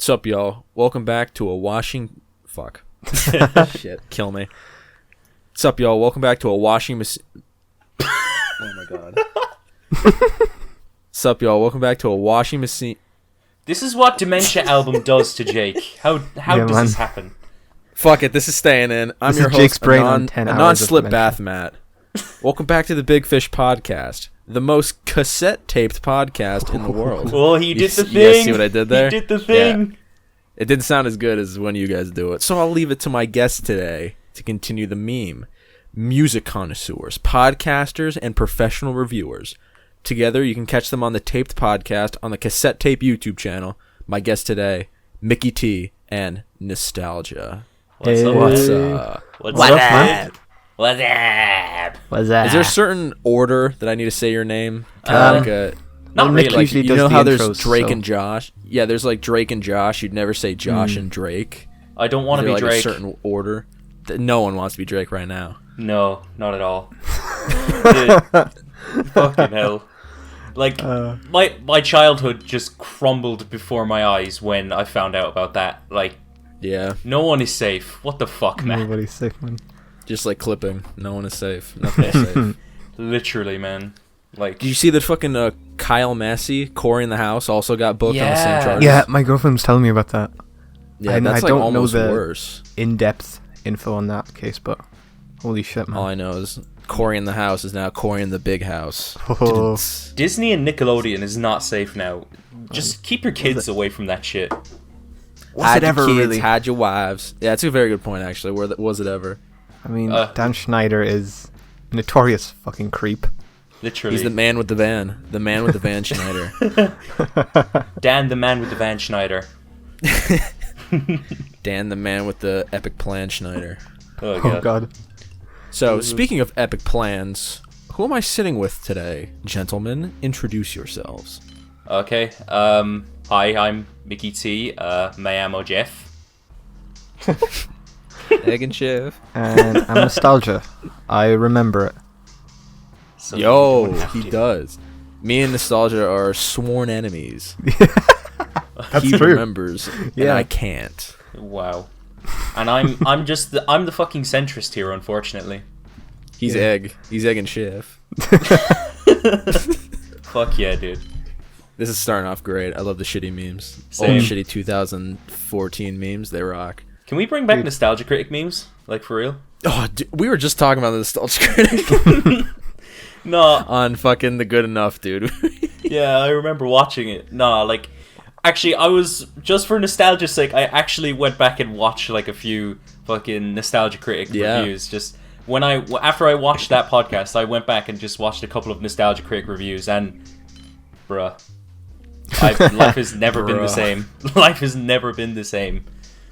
What's up, y'all? Welcome back to a washing... Fuck. Shit, kill me. What's up, y'all? Welcome back to a washing machine... Oh, my God. What's up, y'all? Welcome back to a washing machine... This is what Dementia album does to Jake. How does this happen? Fuck it, this is staying in. I'm your host, a non-slip bath mat. Welcome back to the Big Fish Podcast, the most cassette-taped podcast in the world. Well, he did the thing. You guys see what I did there? He did the thing. Yeah. It didn't sound as good as when you guys do it. So I'll leave it to my guests today to continue the meme. Music connoisseurs, podcasters, and professional reviewers. Together, you can catch them on the Taped Podcast on the Cassette Tape YouTube channel. My guests today, Micky T and Nostalgia. What's up? What's up? What's up, man? What's up? What's that? Is there a certain order that I need to say your name? Not really. Like, you know how there's Drake and Josh? Yeah, there's like Drake and Josh. You'd never say Josh and Drake. I don't want to be like Drake. A certain order. No one wants to be Drake right now. No, not at all. Dude, fucking hell. Like, my childhood just crumbled before my eyes when I found out about that. Like, yeah, no one is safe. What the fuck, man? Nobody's safe, man. Just like clipping. No one is safe. Nothing is safe. Literally, man. Like, did you see that fucking Kyle Massey, Corey in the House, also got booked on the same charges? Yeah, my girlfriend was telling me about that. Yeah, that's I like don't almost know the worse. in-depth info on that case, but holy shit, man. All I know is Corey in the House is now Corey in the Big House. Oh. Disney and Nickelodeon is not safe now. Just keep your kids away from that shit. Was it ever really? Had your wives? Yeah, that's a very good point, actually. Was it ever? I mean, Dan Schneider is a notorious fucking creep. Literally. He's the man with the van. The man with the van Schneider. Dan the man with the van Schneider. Dan the man with the epic plan Schneider. Oh god. So, speaking of epic plans, who am I sitting with today? Gentlemen, introduce yourselves. Okay. Hi, I'm Micky T. Me amo Jeff. Egg and Shiv. And I'm Nostalgia. I remember it. So Yo, he does. Me and Nostalgia are sworn enemies. That's he true. remembers, and I can't. Wow. And I'm the fucking centrist here, unfortunately. He's Egg. He's Egg and Shiv. Fuck yeah, dude. This is starting off great. I love the shitty memes. Same. Old shitty 2014 memes. They rock. Can we bring back Nostalgia Critic memes? Like, for real? Oh, dude, we were just talking about the Nostalgia Critic. No. On fucking The Good Enough, dude. Yeah, I remember watching it. No, like, actually, I was, just for nostalgia's sake, I actually went back and watched, like, a few fucking Nostalgia Critic reviews. Just, after I watched that podcast, I went back and just watched a couple of Nostalgia Critic reviews, and, bruh. Life has never been the same. Life has never been the same.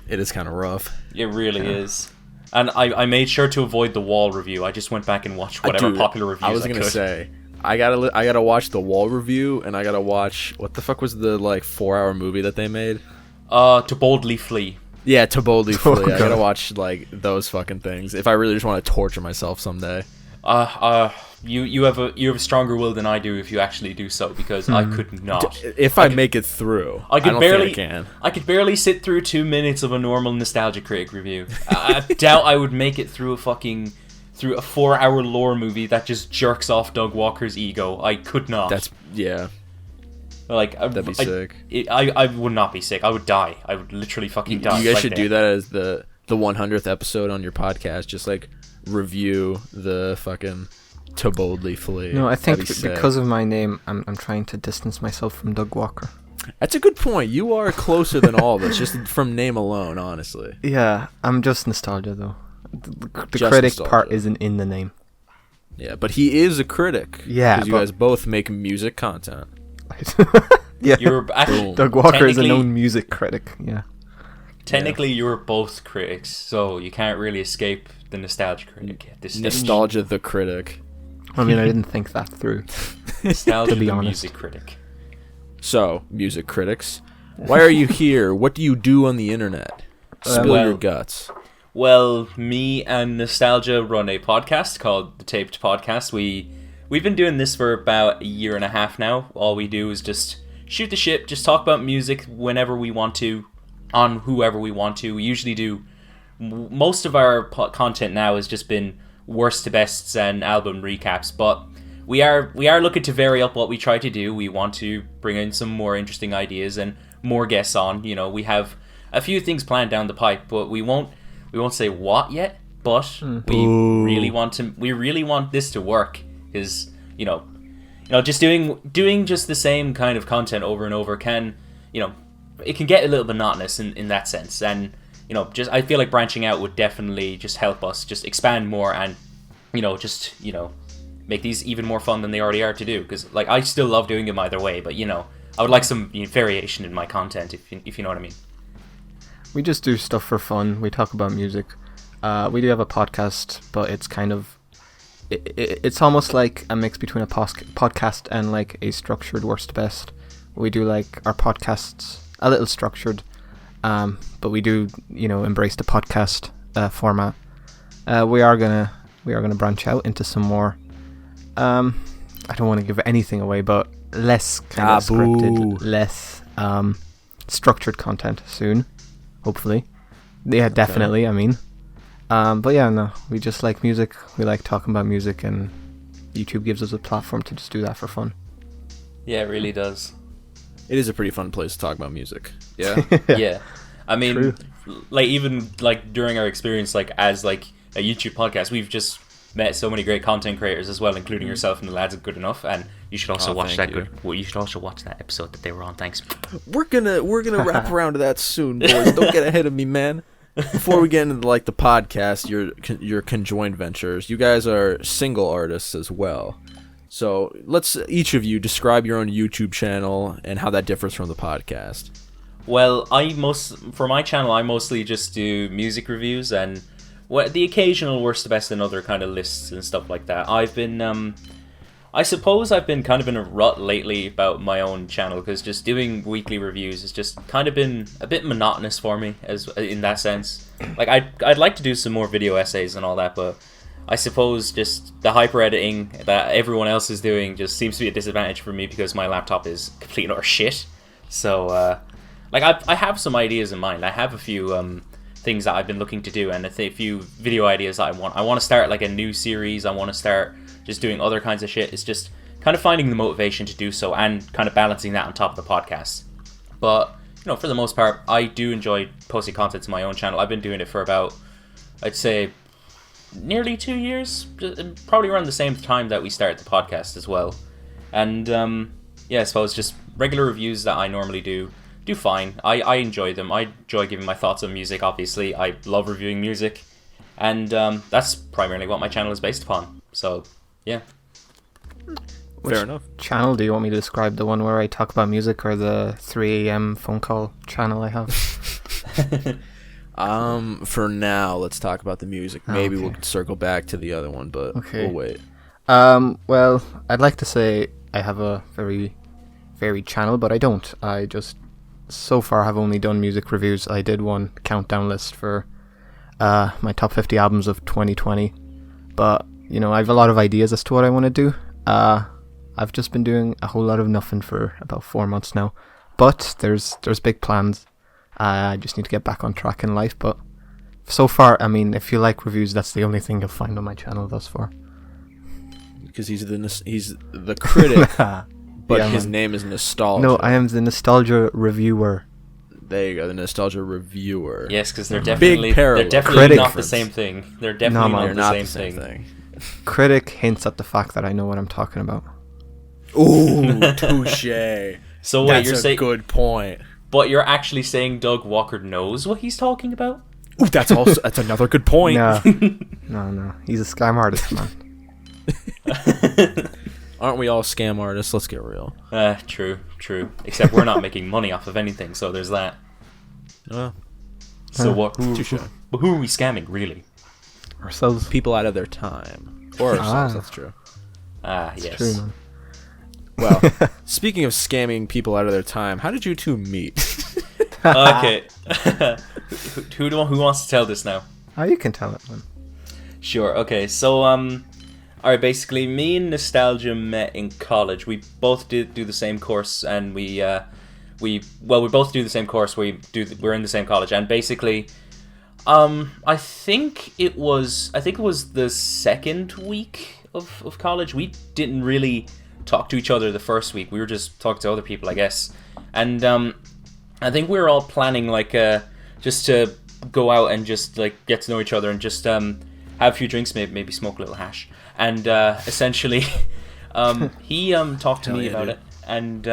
It is kind of rough. It really is. And I made sure to avoid the Wall review. I just went back and watched whatever popular reviews I could. I was gonna say, I gotta watch the Wall review, and I gotta watch, what the fuck was the, like, 4-hour movie that they made? To Boldly Flee. Yeah, To Boldly Flee. God. I gotta watch, like, those fucking things if I really just want to torture myself someday. You have a stronger will than I do if you actually do so, because I could not. If I make it through, I don't think I can. I could barely sit through 2 minutes of a normal Nostalgia Critic review. I doubt I would make it through a 4-hour lore movie that just jerks off Doug Walker's ego. I could not. Like, that'd be sick. I would not be sick. I would die. I would literally fucking die. You guys should do that as the 100th episode on your podcast. Just like review the fucking To Boldly Flee. No, I think because of my name, I'm trying to distance myself from Doug Walker. That's a good point. You are closer than all of us, just from name alone, honestly. Yeah, I'm just Nostalgia, though. The critic Nostalgia. part isn't in the name. Yeah, but he is a critic. Yeah, because you guys both make music content. Yeah, Doug Walker is a known music critic. Yeah. Technically, you're both critics, so you can't really escape the Nostalgia Critic at this stage. Nostalgia the critic. I mean, I didn't think that through. Nostalgia to be the honest. music critic. So, music critics, why are you here? What do you do on the internet? Spill your guts. Well, me and Nostalgia run a podcast called The Taped Podcast. We've been doing this for about 1.5 years now. All we do is just shoot the shit, just talk about music whenever we want to. on whoever we want to. We usually do most of our content now has just been worst to bests and album recaps, but we are looking to vary up what we try to do. We want to bring in some more interesting ideas and more guests on. You know, we have a few things planned down the pipe, but we won't say what yet. But we really want this to work, because you know, just doing just the same kind of content over and over can, it can get a little monotonous in that sense. And just I feel like branching out would definitely just help us just expand more and make these even more fun than they already are to do. Because like I still love doing them either way, but I would like some variation in my content, if you know what I mean. We just do stuff for fun. We talk about music. We do have a podcast, but it's kind of it's almost like a mix between a podcast and like a structured worst best. We do like our podcasts a little structured, but we do embrace the podcast format. We are gonna branch out into some more. I don't want to give anything away, but less kind of scripted, less structured content soon, hopefully. Yeah, definitely. I mean. But yeah, no, we just like music. We like talking about music, and YouTube gives us a platform to just do that for fun. Yeah, it really does. It is a pretty fun place to talk about music. Yeah. Yeah. I mean, true. Like even like during our experience, like as like a YouTube podcast, we've just met so many great content creators as well, including yourself and the lads at Good Enough. And you should also watch that you should also watch that episode that they were on. Thanks. We're gonna wrap around to that soon, boys. Don't get ahead of me, man. Before we get into like the podcast, your conjoined ventures, you guys are single artists as well. So let's each of you describe your own YouTube channel and how that differs from the podcast. Well, for my channel, I mostly just do music reviews and the occasional worst to best and other kind of lists and stuff like that. I suppose I've been kind of in a rut lately about my own channel, because just doing weekly reviews has just kind of been a bit monotonous for me, as in that sense. Like I'd like to do some more video essays and all that, but I suppose just the hyper editing that everyone else is doing just seems to be a disadvantage for me because my laptop is complete and utter shit. So I have some ideas in mind. I have a few things that I've been looking to do, and a few video ideas that I want. I want to start like a new series. I want to start just doing other kinds of shit. It's just kind of finding the motivation to do so and kind of balancing that on top of the podcast. But, for the most part, I do enjoy posting content to my own channel. I've been doing it for about, I'd say, nearly 2 years, probably around the same time that we started the podcast as well. And, I suppose just regular reviews that I normally do fine. I enjoy them. I enjoy giving my thoughts on music, obviously. I love reviewing music. And that's primarily what my channel is based upon. So, yeah. Fair enough. Channel do you want me to describe? The one where I talk about music, or the 3 a.m. phone call channel I have? For now, let's talk about the music. Maybe we'll circle back to the other one, but we'll wait. Well, I'd like to say I have a very varied channel, but I don't. I just so far have only done music reviews. I did one countdown list for my top 50 albums of 2020, but I have a lot of ideas as to what I want to do. I've just been doing a whole lot of nothing for about 4 months now, but there's big plans. I just need to get back on track in life, but so far, I mean, if you like reviews, that's the only thing you'll find on my channel thus far. Because he's the critic, but his name is Nostalgia. No, I am the Nostalgia reviewer. There you go, the Nostalgia reviewer. Yes, because they're definitely not the same thing. They're definitely not the same thing. Critic hints at the fact that I know what I'm talking about. Ooh, touche. So wait, you're saying good point. But you're actually saying Doug Walker knows what he's talking about? Ooh, that's another good point. No, he's a scam artist, man. Aren't we all scam artists? Let's get real. True. Except we're not making money off of anything, so there's that. So what? Who are we scamming, really? Ourselves. People out of their time. Or ourselves, that's true. Yes. True, man. Well, speaking of scamming people out of their time, how did you two meet? Okay. Who wants to tell this now? You can tell it, man. Sure, okay. So, alright, basically, me and Nostalgia met in college. We both did do the same course, and we we both do the same course. We're in the same college, and basically, I think it was the second week of college. We didn't really talk to each other the first week. We were just talking to other people, I guess. And I think we were all planning like just to go out and just like get to know each other and just have a few drinks, maybe smoke a little hash. And essentially, he talked to me about it, and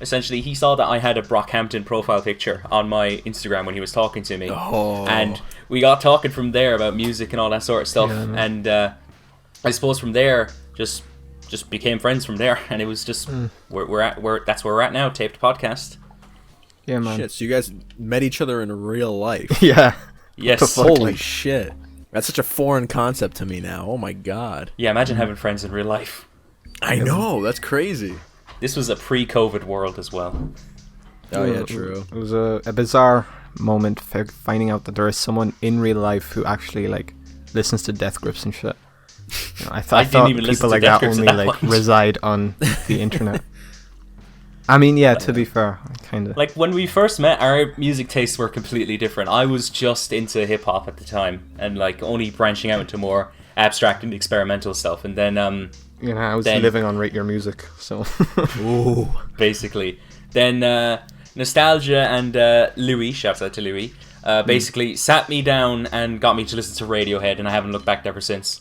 essentially he saw that I had a Brockhampton profile picture on my Instagram when he was talking to me, and we got talking from there about music and all that sort of stuff. Yeah, and I suppose from there just became friends from there, and it was just that's where we're at now. Taped podcast. Yeah, man. Shit, so you guys met each other in real life? Yeah. Yes. Holy shit. That's such a foreign concept to me now. Oh my god. Yeah, imagine having friends in real life. I know, that's crazy. This was a pre-COVID world as well. Oh yeah, true. It was a bizarre moment finding out that there is someone in real life who actually like listens to Death Grips and shit. You know, I thought people like that only like reside on the internet. I mean, yeah, to be fair, kind of. Like, when we first met, our music tastes were completely different. I was just into hip-hop at the time, and, like, only branching out into more abstract and experimental stuff. And then, you know, I was living on Rate Your Music, so... Ooh. Basically. Then, Nostalgia and Louis, shouts out to Louis, basically sat me down and got me to listen to Radiohead, and I haven't looked back ever since.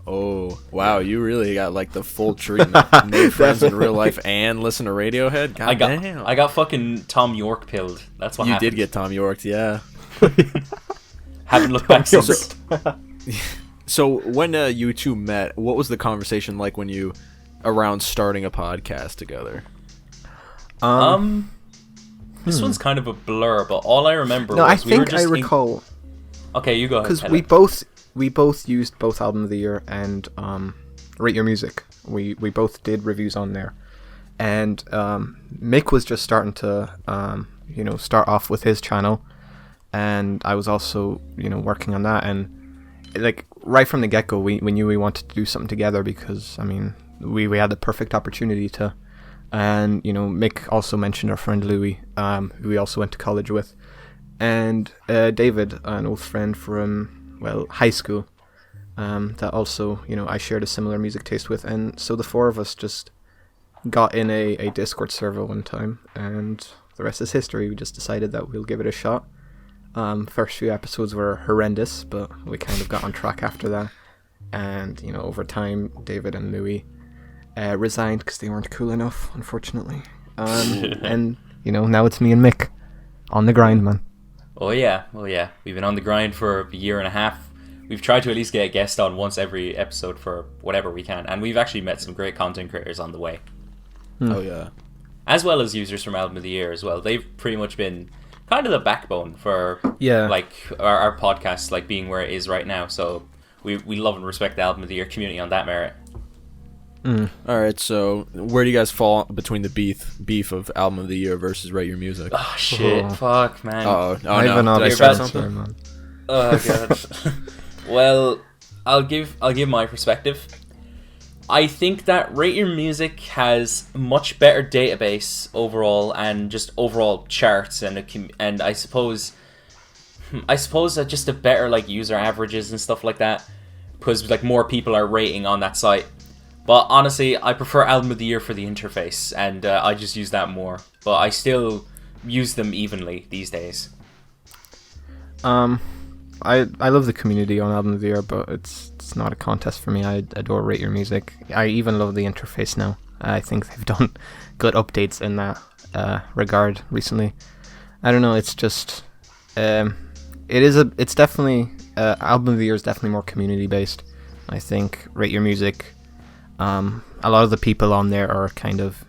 Oh, wow, you really got like the full treatment. Made friends in real life and listen to Radiohead? God damn. I got fucking Tom York pilled. That's what happened. You did get Tom York, yeah. Haven't looked back since. So when you two met, what was the conversation like when you around starting a podcast together? This one's kind of a blur, but all I remember was I think I recall. Okay, you go ahead. Because we both used both Album of the Year and Rate Your Music. We both did reviews on there, and Mick was just starting to start off with his channel, and I was also working on that, and like right from the get go, we knew we wanted to do something together because I mean we had the perfect opportunity to, and Mick also mentioned our friend Louis, who we also went to college with, and David, an old friend from high school, that also, I shared a similar music taste with, and so the four of us just got in a Discord server one time, and the rest is history. We just decided that we'll give it a shot. First few episodes were horrendous, but we kind of got on track after that, and, over time, David and Louis resigned because they weren't cool enough, unfortunately, and, now it's me and Mick on the grind, man. Oh yeah. We've been on the grind for a year and a half. We've tried to at least get a guest on once every episode for whatever we can, and we've actually met some great content creators on the way. Oh yeah. As well as users from Album of the Year as well. They've pretty much been kind of the backbone for like our podcast, like being where it is right now. So we love and respect the Album of the Year community on that merit. All right, so where do you guys fall between the beef of Album of the Year versus Rate Your Music? Oh shit! Fuck, man. Oh no! Did I start something? Man. Oh god. Well, I'll give my perspective. I think that Rate Your Music has much better database overall, and just overall charts, and I suppose that just a better like user averages and stuff like that, because like more people are rating on that site. But honestly, I prefer Album of the Year for the interface, and I just use that more. But I still use them evenly these days. I love the community on Album of the Year, but it's not a contest for me. I adore Rate Your Music. I even love the interface now. I think they've done good updates in that regard recently. I don't know. It's just it's definitely Album of the Year is definitely more community based. I think Rate Your Music. A lot of the people on there are kind of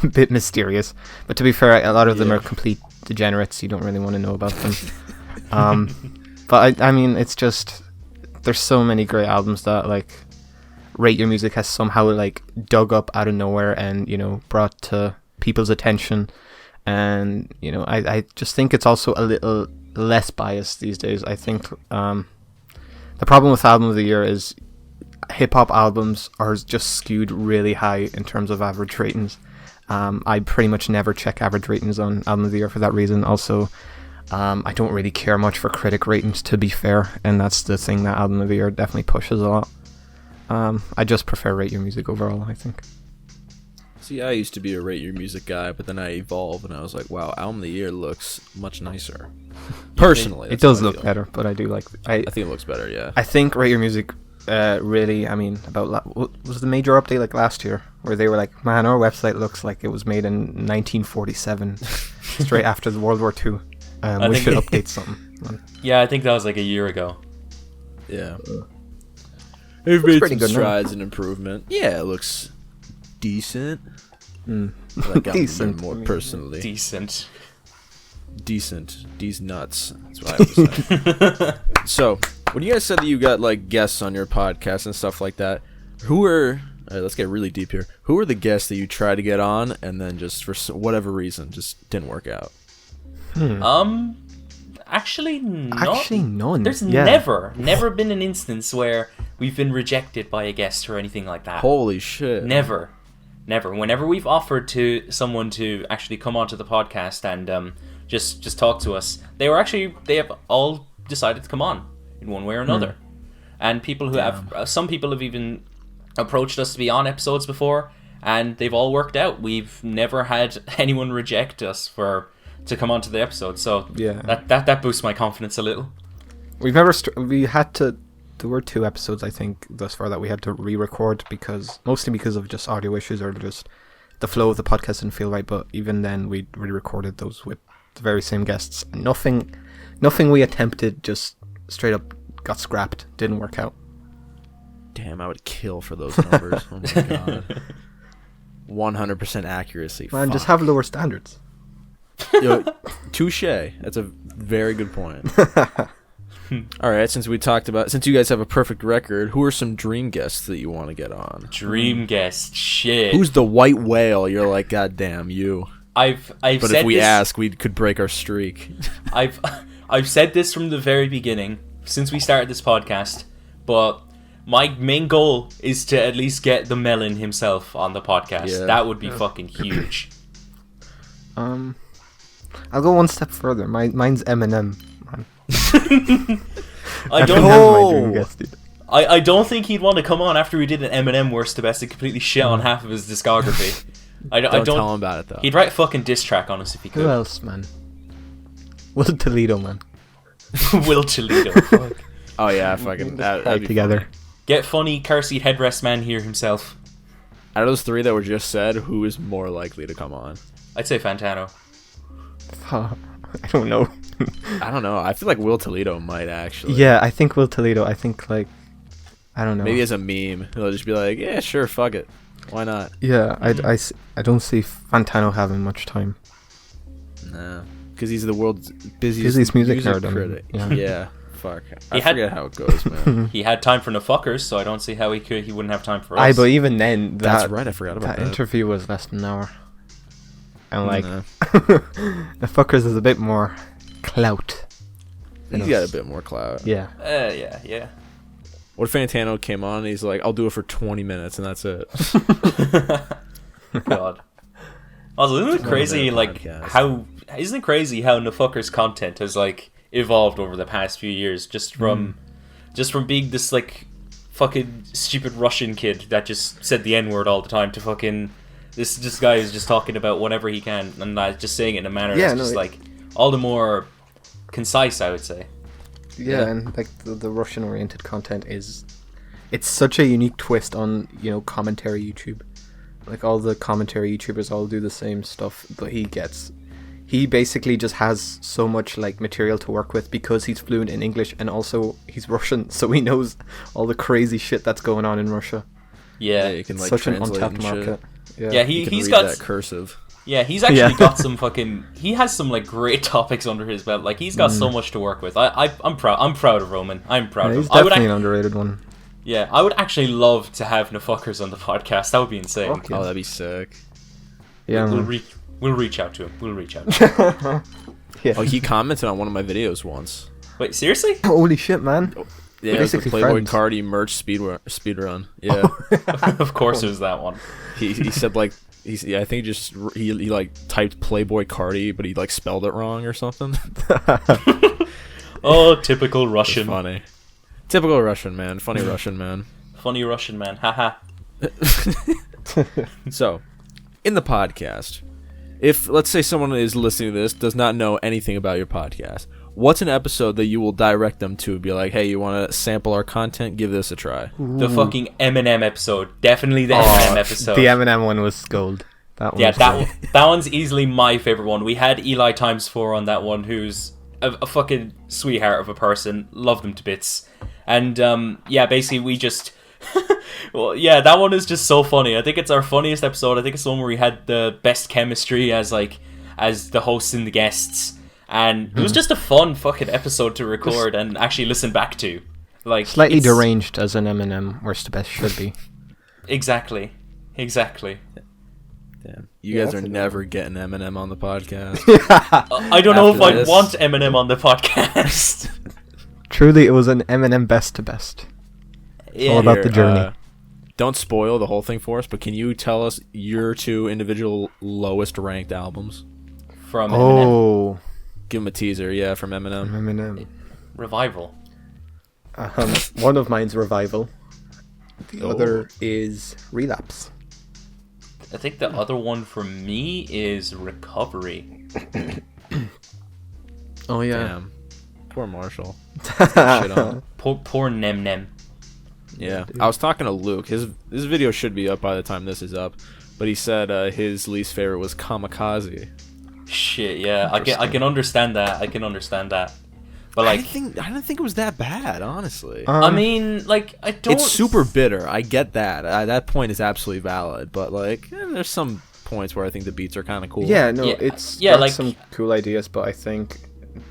a bit mysterious, but to be fair, a lot of them are complete degenerates. You don't really want to know about them. But I mean, it's just there's so many great albums that like Rate Your Music has somehow like dug up out of nowhere and brought to people's attention, and I just think it's also a little less biased these days. I think the problem with Album of the Year is hip-hop albums are just skewed really high in terms of average ratings, I pretty much never check average ratings on Album of the Year for that reason. Also, I don't really care much for critic ratings, to be fair, and that's the thing that Album of the Year definitely pushes a lot. I just prefer Rate Your Music overall, I think. See, I used to be a Rate Your Music guy, but then I evolved, and I was like, wow, Album of the Year looks much nicer. Personally. It does look better, but I do like... I think it looks better, yeah. I think Rate Your Music really, I mean, was the major update like last year, where they were like, man, our website looks like it was made in 1947, straight after the World War II. We should update something. Yeah, I think that was like a year ago. Yeah. They've made some good strides and improvement. Yeah, it looks decent. Like Decent. more personally. Decent. These nuts. That's what I would say. So, when you guys said that you got like guests on your podcast and stuff like that, let's get really deep here. Who are the guests that you tried to get on and then just for whatever reason just didn't work out? Actually none. There's never been an instance where we've been rejected by a guest or anything like that. Holy shit. Never. Whenever we've offered to someone to actually come onto the podcast and just talk to us, they have all decided to come on in one way or another. And people who some people have even approached us to be on episodes before, and they've all worked out. We've never had anyone reject us to come onto the episode, so yeah, that boosts my confidence a little. There were 2 episodes, I think, thus far that we had to re-record mostly because of just audio issues or just the flow of the podcast didn't feel right. But even then, we re-recorded those with the very same guests. Nothing we attempted just straight up got scrapped. Didn't work out. Damn, I would kill for those numbers. Oh my god. 100% accuracy. Man, just have lower standards. Touche. That's a very good point. All right, since you guys have a perfect record, who are some dream guests that you want to get on? Dream guest, shit. Who's the white whale? You're like, god damn you. But if we ask, we could break our streak. I've said this from the very beginning, since we started this podcast, but my main goal is to at least get the Melon himself on the podcast. Yeah. That would be fucking huge. I'll go one step further. Mine's Eminem. I don't think he'd want to come on after we did an Eminem worst to best and completely shit on half of his discography. I don't tell him about it though. He'd write a fucking diss track on us if he could. Who else, man? Will Toledo, man. Will Toledo. Fuck. Oh yeah, fucking that'd be together. Funny. Get funny car seat headrest man here himself. Out of those 3 that were just said, who is more likely to come on? I'd say Fantano. I don't know. I don't know. I feel like Will Toledo might actually. Yeah, I think Will Toledo. I think I don't know. Maybe as a meme, he'll just be like, "Yeah, sure, fuck it, why not?" Yeah, I don't see Fantano having much time. Nah, because he's the world's busiest music critic. Yeah, fuck. I forget how it goes, man. He had time for no fuckers, so I don't see how he wouldn't have time for us. But even then, that's right. I forgot about that. That interview was less than an hour. And the fuckers is a bit more clout. He's got a bit more clout. Yeah. Yeah. What if Fantano came on and he's like, I'll do it for 20 minutes and that's it? God. Also, isn't it crazy how No Fuckers content has like evolved over the past few years just from being this like fucking stupid Russian kid that just said the N-word all the time to fucking this guy is just talking about whatever he can and just saying it in a manner that's like all the more concise, I would say. Yeah, and like the Russian oriented content it's such a unique twist on, commentary YouTube. Like all the commentary YouTubers all do the same stuff, but he basically just has so much like material to work with because he's fluent in English and also he's Russian, so he knows all the crazy shit that's going on in Russia. Yeah, you can like such an translate untapped market. Yeah, he's got that cursive. Yeah, he's actually got some fucking. He has some like great topics under his belt. Like he's got so much to work with. I'm proud. I'm proud of Roman. I'm proud of him. He's definitely an underrated one. Yeah, I would actually love to have No Fuckers on the podcast. That would be insane. Okay. Oh, that'd be sick. Yeah, we'll reach out to him. Yeah. Oh, he commented on one of my videos once. Wait, seriously? Holy shit, man! Yeah, it was the Playboy Cardi merch speedrun. Yeah. Of course, it was that one. He said like I think he like typed Playboy Cardi, but he like spelled it wrong or something. Oh, typical Russian. Funny. Typical Russian man. Funny Russian man. Funny Russian man. Haha. So, in the podcast, if let's say someone is listening to this does not know anything about your podcast, what's an episode that you will direct them to? Be like, hey, you want to sample our content? Give this a try. The fucking Eminem episode. Definitely the Eminem episode. The Eminem one was gold. That one. Yeah, was that one's easily my favorite one. We had Eli ×4 on that one, who's a fucking sweetheart of a person. Loved him to bits. And yeah, basically we just well, yeah, that one is just so funny. I think it's our funniest episode. I think it's the one where we had the best chemistry as the hosts and the guests. And it was just a fun fucking episode to record and actually listen back to. Like slightly deranged as an Eminem, worst to best should be. Exactly. Damn. You guys are never getting Eminem on the podcast. I don't know if I this. want Eminem on the podcast. Truly, it was an Eminem best to best. Yeah. All about the journey. Don't spoil the whole thing for us, but can you tell us your 2 individual lowest ranked albums? From Eminem. Oh, Give them a teaser, yeah, from Eminem. Eminem. Revival. One of mine's Revival. The other is Relapse. I think the other one for me is Recovery. Oh yeah. Damn. Poor Marshall. Shit on. Poor Nem Nem. Yeah, I was talking to Luke. His video should be up by the time this is up, but he said his least favorite was Kamikaze. Shit, yeah, I can understand that. But like, I didn't think it was that bad, honestly. I mean, like, I don't. It's super bitter. I get that. That point is absolutely valid, but like, there's some points where I think the beats are kind of cool. Yeah, no, Yeah, it's yeah, got like- some cool ideas, but I think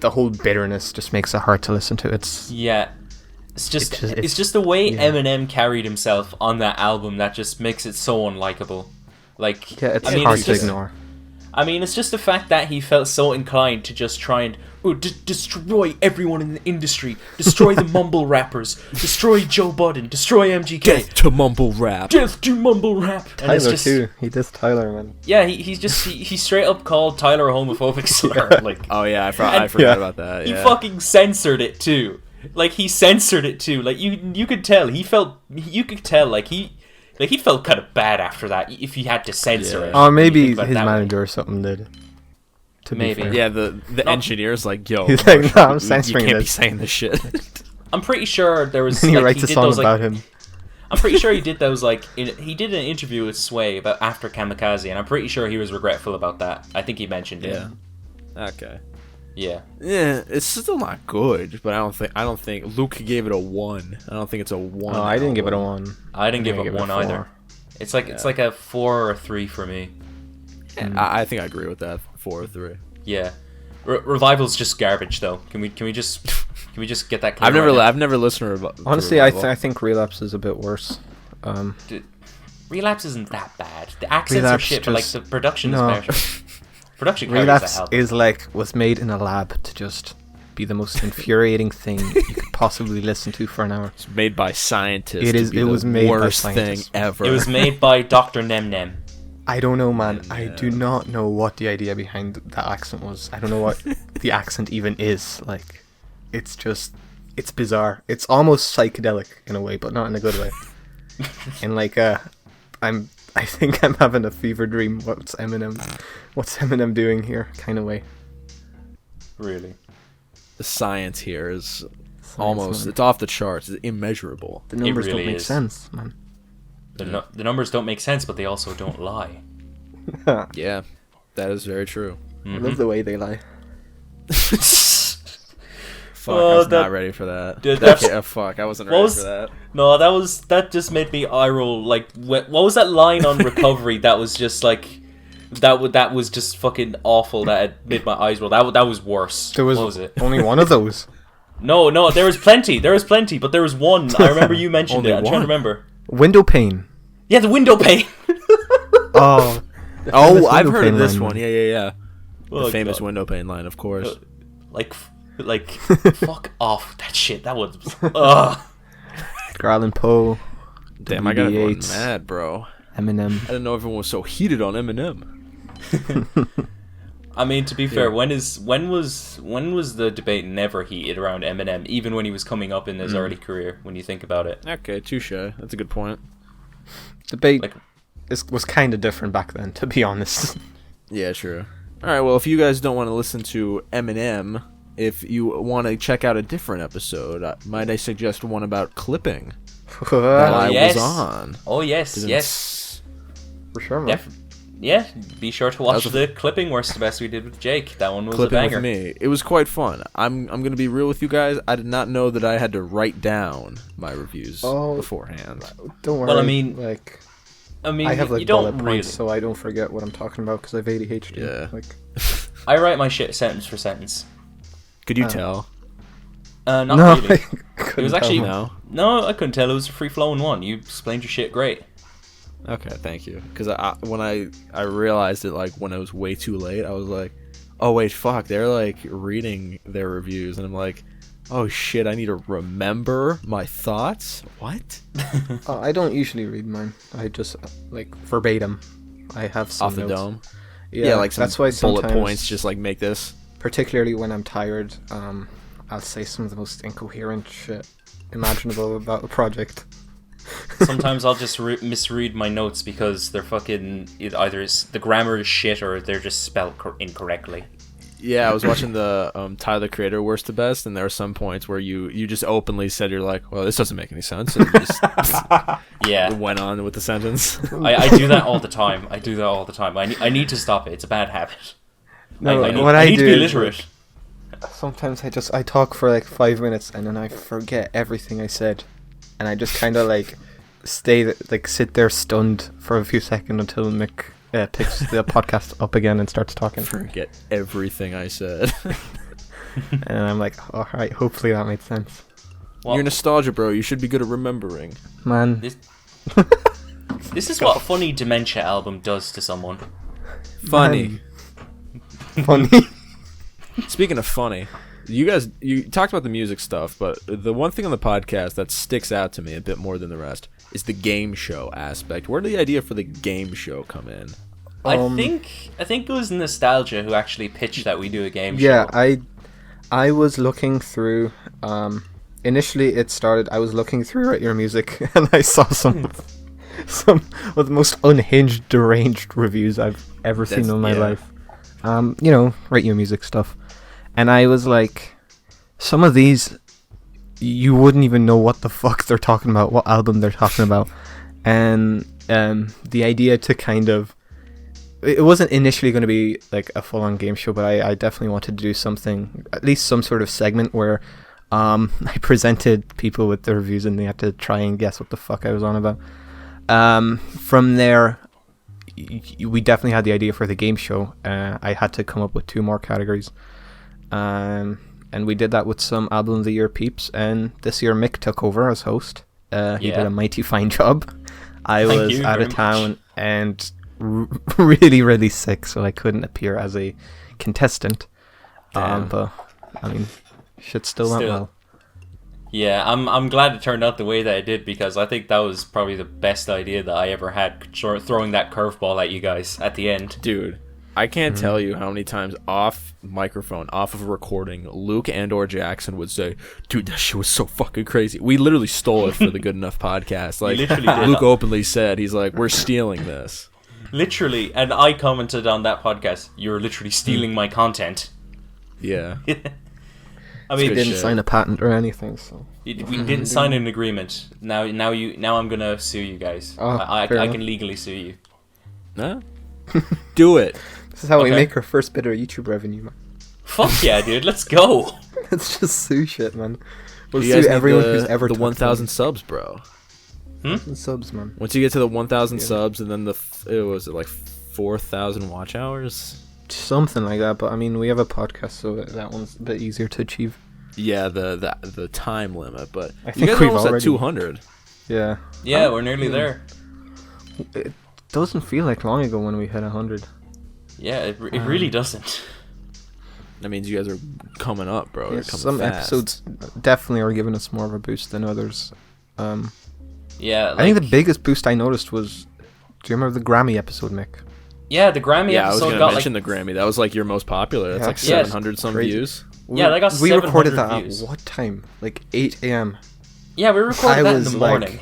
the whole bitterness just makes it hard to listen to. It's Yeah, it's just it's- the way yeah. Eminem carried himself on that album that just makes it so unlikable. Like, yeah, it's I mean, hard it's to just, ignore. I mean, it's just the fact that he felt so inclined to just try and destroy everyone in the industry, destroy the mumble rappers, destroy Joe Budden, destroy MGK. Get to mumble rap. Death to mumble rap. And it's Tyler just, too. He dissed Tyler, man. Yeah, he straight up called Tyler a homophobic slur. Like, Oh yeah, I forgot about that. he Yeah. fucking censored it too. Like, he censored it too. Like, you could tell you could tell like he felt kind of bad after that if he had to censor Yeah. it. Oh, when you maybe think about it his that way. manager or something did. To Maybe. be fair. Yeah, the engineer's like, yo, He's like, Marshall, no, I'm you censoring can't be this. saying this shit. I'm pretty sure there was. And he like, writes a did song those, like, about him. I'm pretty sure he did those like he did an interview with Sway about after Kamikaze, and I'm pretty sure he was regretful about that. I think he mentioned it. Yeah. Okay. Yeah. Yeah, it's still not good, but I don't think Luke gave it a 1. I don't think it's a 1. Oh, I didn't give it a 1. I didn't give it one a 4. either. It's like a 4 or a 3 for me. Yeah, I think I agree with that. 4 or 3. Yeah. Revival's just garbage though. Can we just get that clear? I've never listened to Revival. Honestly, I think Relapse is a bit worse. Relapse isn't that bad. The accents are Relapse shit, but like the production is better. Production carries Relapse that album. is was made in a lab to just be the most infuriating thing you could possibly listen to for an hour. It's made by scientists. It is- to be it the was made by worst thing scientists. ever. It was made by Dr. Nem Nem. I don't know, man. I do not know what the idea behind that accent was. I don't know what the accent even is. Like, it's bizarre. It's almost psychedelic in a way, but not in a good way. And like, I think I'm having a fever dream. What's Eminem doing here? Kind of way. Really. the science here is man. it's off the charts. It's immeasurable. The numbers really don't make is. sense, man. The numbers don't make sense, but they also don't lie. Yeah, that is very true. I love the way they lie. Fuck, Oh, I was that- not ready for that. Dude, that's- Fuck, I wasn't What ready was- for that. No, that just made me eye roll. Like, what was that line on Recovery that was just like that was just fucking awful? That it made my eyes roll. That was worse. There was, What was it? only one of those. No, there was plenty, but there was one. I remember you mentioned Only it. I'm trying to one? remember. Window pane. Yeah, the window pane. Oh. Oh, I've window heard of pane this line. one. Yeah. Oh, The famous God. window pane line, of course. Like, fuck off that shit. That was. Ugh. Edgar Allan Poe. Damn, I got going BB-8s. mad, bro. Eminem. I didn't know everyone was so heated on Eminem. I mean, to be fair, when was the debate never heated around Eminem, even when he was coming up in his early career? When you think about it. Okay, touche. That's a good point. Debate was kind of different back then, to be honest. Yeah, true. All right, well, if you guys don't want to listen to Eminem, if you want to check out a different episode, might I suggest one about clipping that I was on? Oh, yes. For sure, man. Yeah, be sure to watch the clipping worst the best we did with Jake. That one was clipping a banger. with me. It was quite fun. I'm gonna be real with you guys. I did not know that I had to write down my reviews beforehand. Don't worry. Well, I mean, I have you bullet don't points, really. so I don't forget what I'm talking about because I have ADHD. Yeah. I write my shit sentence for sentence. Could you tell? Not no, really. It was actually no. I couldn't tell. It was a free flowing one. You explained your shit great. Okay, thank you. Because when I realized it, like, when it was way too late, I was like, oh, wait, fuck. They're, like, reading their reviews. And I'm like, oh, shit, I need to remember my thoughts? What? I don't usually read mine. I just, verbatim. I have some off the notes. dome? Yeah, like some that's why bullet points, just, like, make this. Particularly when I'm tired, I'll say some of the most incoherent shit imaginable about a project. Sometimes I'll just misread my notes because they're fucking either the grammar is shit or they're just spelled incorrectly. Yeah, I was watching the Tyler the Creator Worst to Best, and there were some points where you just openly said, you're like, well, this doesn't make any sense. And just went on with the sentence. I do that all the time. I need to stop it. It's a bad habit. No, I need to be literate. Sometimes I talk for 5 minutes and then I forget everything I said. And I just kind of sit there stunned for a few seconds until Mick picks the podcast up again and starts talking. Forget everything I said. And I'm like, all right, hopefully that made sense. Well, you're nostalgia, bro. You should be good at remembering. Man. This is what a funny dementia album does to someone. Funny. Funny. Speaking of funny, you talked about the music stuff, but the one thing on the podcast that sticks out to me a bit more than the rest is the game show aspect. Where did the idea for the game show come in? I think it was Nostalgia who actually pitched that we do a game show. Yeah, I was looking through. Initially, it started. I was looking through Write Your Music, and I saw some of the most unhinged, deranged reviews I've ever seen in my life. Write Your Music stuff. And I was like, some of these, you wouldn't even know what the fuck they're talking about, what album they're talking about. And the idea to kind of... It wasn't initially going to be a full-on game show, but I definitely wanted to do something, at least some sort of segment where I presented people with the reviews and they had to try and guess what the fuck I was on about. From there... we definitely had the idea for the game show. I had to come up with 2 more categories. And we did that with some Album of the Year peeps. And this year Mick took over as host. He did a mighty fine job. I was out of town and really, really sick, so I couldn't appear as a contestant. But, I mean, shit still went well. Yeah, I'm glad it turned out the way that it did because I think that was probably the best idea that I ever had, throwing that curveball at you guys at the end. Dude, I can't tell you how many times off microphone, off of a recording, Luke and/or Jackson would say, dude, that shit was so fucking crazy. We literally stole it for the Good Enough podcast. Like, Luke openly said, he's like, we're stealing this. Literally, and I commented on that podcast, you're literally stealing my content. Yeah. I mean, we didn't sign a patent or anything, so we didn't sign an agreement. Now I'm gonna sue you guys. I can legally sue you. Huh? Do it. This is how we make our first bit of YouTube revenue, man. Fuck yeah, dude! Let's go. Let's just sue shit, man. We'll sue everyone who's ever the 1,000 subs, bro. Subs, man. Once you get to the 1,000 subs, and then was it like 4,000 watch hours? Something like that, but I mean, we have a podcast, so that one's a bit easier to achieve. Yeah, the time limit, but I think you guys are almost at 200. Yeah. Yeah, we're nearly there. It doesn't feel like long ago when we hit 100. Yeah, it really doesn't. That means you guys are coming up, bro. Yeah, some fast. episodes definitely are giving us more of a boost than others. Yeah, I think the biggest boost I noticed was you remember the Grammy episode, Mick? Yeah, the Grammy Yeah, I was episode gonna got mention like the Grammy. That was like your most popular. That's Yeah. like Yes. 700 some Crazy. views. Yeah, they got We recorded 700 that views. at what time? Like 8 a.m. Yeah, we recorded I that in was the like- morning.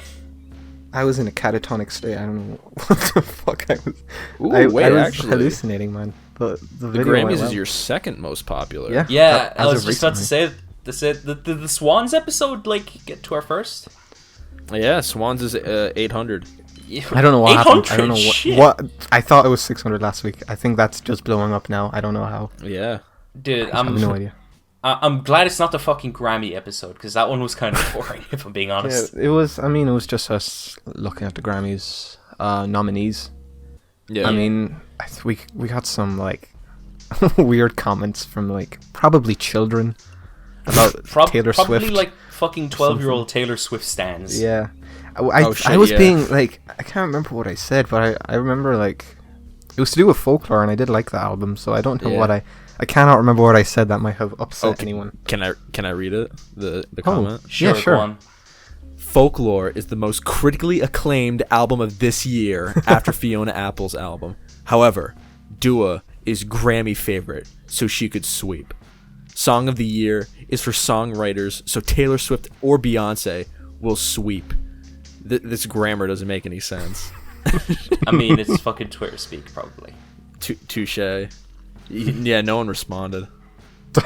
I was in a catatonic state. I don't know what the fuck I was. Ooh, I wait, was actually. hallucinating, man. The The video went Grammys well. is your second most popular. Yeah. Yeah, as I was of just about to recently. say the Swans episode like get to our first. Yeah, Swans is 800. I don't know what happened. I 800? don't know Shit. what. I thought it was 600 last week. I think that's just blowing up now. I don't know how. Yeah. Dude, I have no idea. I'm glad it's not the fucking Grammy episode because that one was kind of boring, if I'm being Yeah, honest. it was. I mean, it was just us looking at the Grammys nominees. Yeah. I mean, we got some like weird comments from like probably children about Taylor Probably Swift. like fucking 12-year-old Taylor Swift stans. Yeah, Oh, shit, I was yeah. being like, I can't remember what I said, but I remember like it was to do with folklore, and I did like the album, so I don't know Yeah. what I cannot remember what I said that might have upset Okay. anyone. Can I read it? The comment? Sure, Yeah, sure. go on. Folklore is the most critically acclaimed album of this year after Fiona Apple's album. However, Dua is Grammy favorite, so she could sweep. Song of the year is for songwriters, so Taylor Swift or Beyonce will sweep. This grammar doesn't make any sense. I mean, it's fucking Twitter speak, probably. Touche. Yeah, no one responded.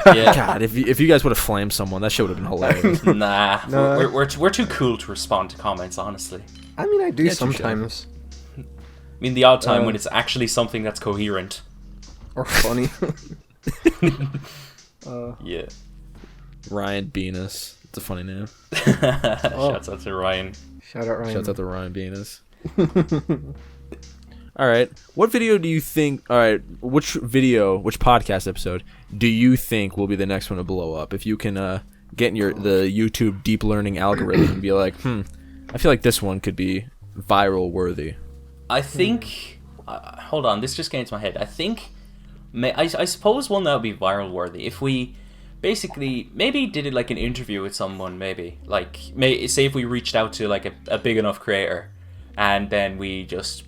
Yeah. God, if you guys would have flamed someone, that shit would have been hilarious. Nah, No. we're too cool to respond to comments, honestly. I mean, I do Yeah, touche. sometimes, I mean, the odd time when it's actually something that's coherent. or funny. Yeah. Ryan Venus. It's a funny name. Shouts out to Ryan. Shout out Ryan. Shouts out to Ryan Venus. All right. What video do you think? All right. Which podcast episode do you think will be the next one to blow up? If you can get in the YouTube deep learning algorithm and be like, I feel like this one could be viral worthy. I think. Hold on, this just came into my head. I think. I suppose one that would be viral worthy if we basically maybe did it like an interview with someone, maybe like say if we reached out to like a big enough creator, and then we just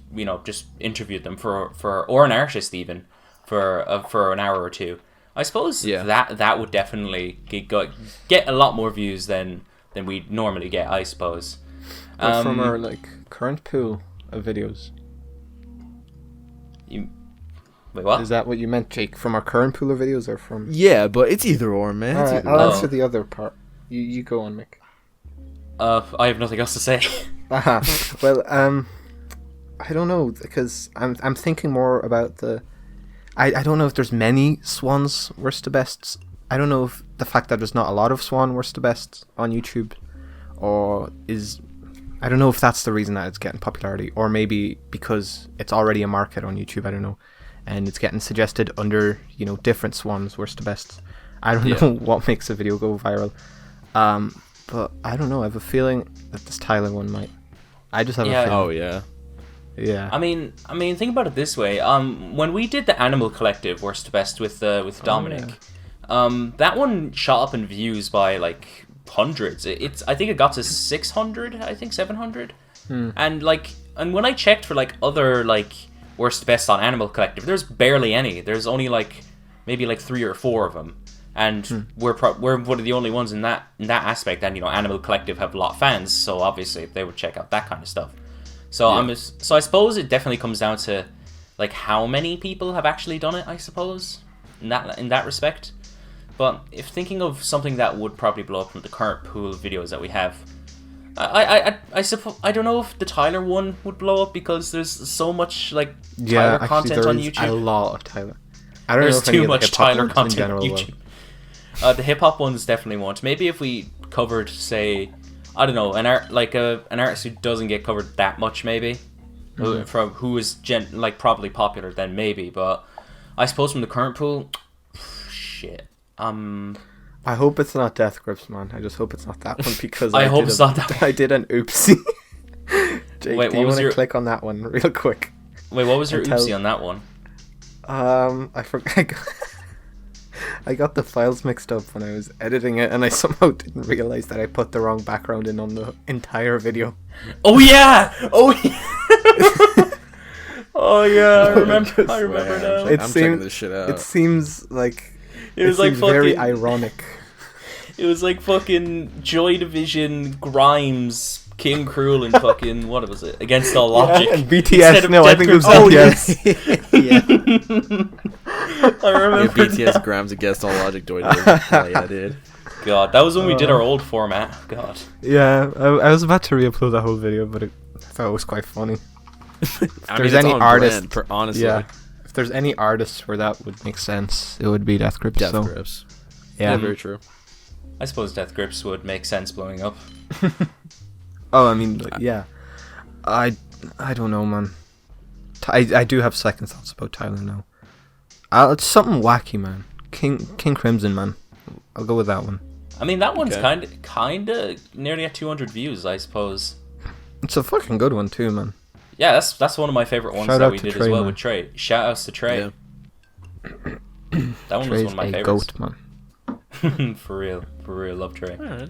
interviewed them for or an artist even for an hour or two. I suppose that would definitely get a lot more views than we normally get, I suppose. From our like current pool of videos. Wait, what? Is that what you meant, Jake? From our current pool of videos, or from? Yeah, but it's either or, man. It's Alright, either I'll or. answer the other part. You go on, Mick. I have nothing else to say. Aha. Well, I don't know, because I'm thinking more about the. I don't know if there's many Swans worst to bests. I don't know if the fact that there's not a lot of Swan worst to bests on YouTube, or is. I don't know if that's the reason that it's getting popularity, or maybe because it's already a market on YouTube. I don't know, and it's getting suggested under different Swans worst to bests. I don't know what makes a video go viral, but I don't know. I have a feeling that this Tyler one might. I just have a feeling. Oh yeah. Yeah. I mean, think about it this way. When we did the Animal Collective worst to best with Dominic, that one shot up in views by like hundreds. I think it got to 600. I think 700. And when I checked for like other like worst to best on Animal Collective, there's barely any. There's only like maybe like 3 or 4 of them. And we're one of the only ones in that aspect. And Animal Collective have a lot of fans, so obviously they would check out that kind of stuff. So so I suppose it definitely comes down to like how many people have actually done it, I suppose, in that respect. But if thinking of something that would probably blow up from the current pool of videos that we have, I suppose I don't know if the Tyler one would blow up because there's so much like Tyler content on YouTube. A lot of Tyler. I don't There's know if any too of the much hip-hop Tyler ones in content general on will. YouTube. The hip hop ones definitely won't. Maybe if we covered, say, I don't know, an artist who doesn't get covered that much, maybe, who is probably popular, then maybe. But I suppose from the current pool, shit. I hope it's not Death Grips, man. I just hope it's not that one because I hope it's not that one. I did an oopsie. Jake, Wait, do you what was want to your- click on that one real quick? Wait, what was your Until- oopsie on that one? I forgot. I got the files mixed up when I was editing it, and I somehow didn't realize that I put the wrong background in on the entire video. Oh yeah! Oh yeah! Oh yeah, I remember. Just- I remember Man, now. It I'm seems- checking this shit out. It seems like It was like seems very fucking. ironic. It was like fucking Joy Division, Grimes, King Cruel, and fucking what was it? Against All Logic. and Instead BTS. of No, I Death think it was Grips. BTS. I remember. BTS Grams against all logic. Joy Division. Hell yeah, dude. God, that was when we did our old format. God. Yeah, I was about to re-upload that whole video, but I thought it was quite funny. I there's mean, it's any on artist- brand, honestly. Yeah, if there's any artist where that would make sense, it would be Death Grips. Death so, Grips. Yeah. Yeah, very true. I suppose Death Grips would make sense blowing up. Oh, I mean, yeah. I don't know, man. I do have second thoughts about Tyler now. It's something wacky, man. King Crimson, man. I'll go with that one. I mean, that one's Okay. kind of nearly at 200 views, I suppose. It's a fucking good one too, man. Yeah, that's one of my favorite ones Shout that out we to did Trey, as well man. with Trey. Shout outs to Trey. Yeah. That one was Trey's one of my a favorites. goat, man. For real, love Trey. Alright.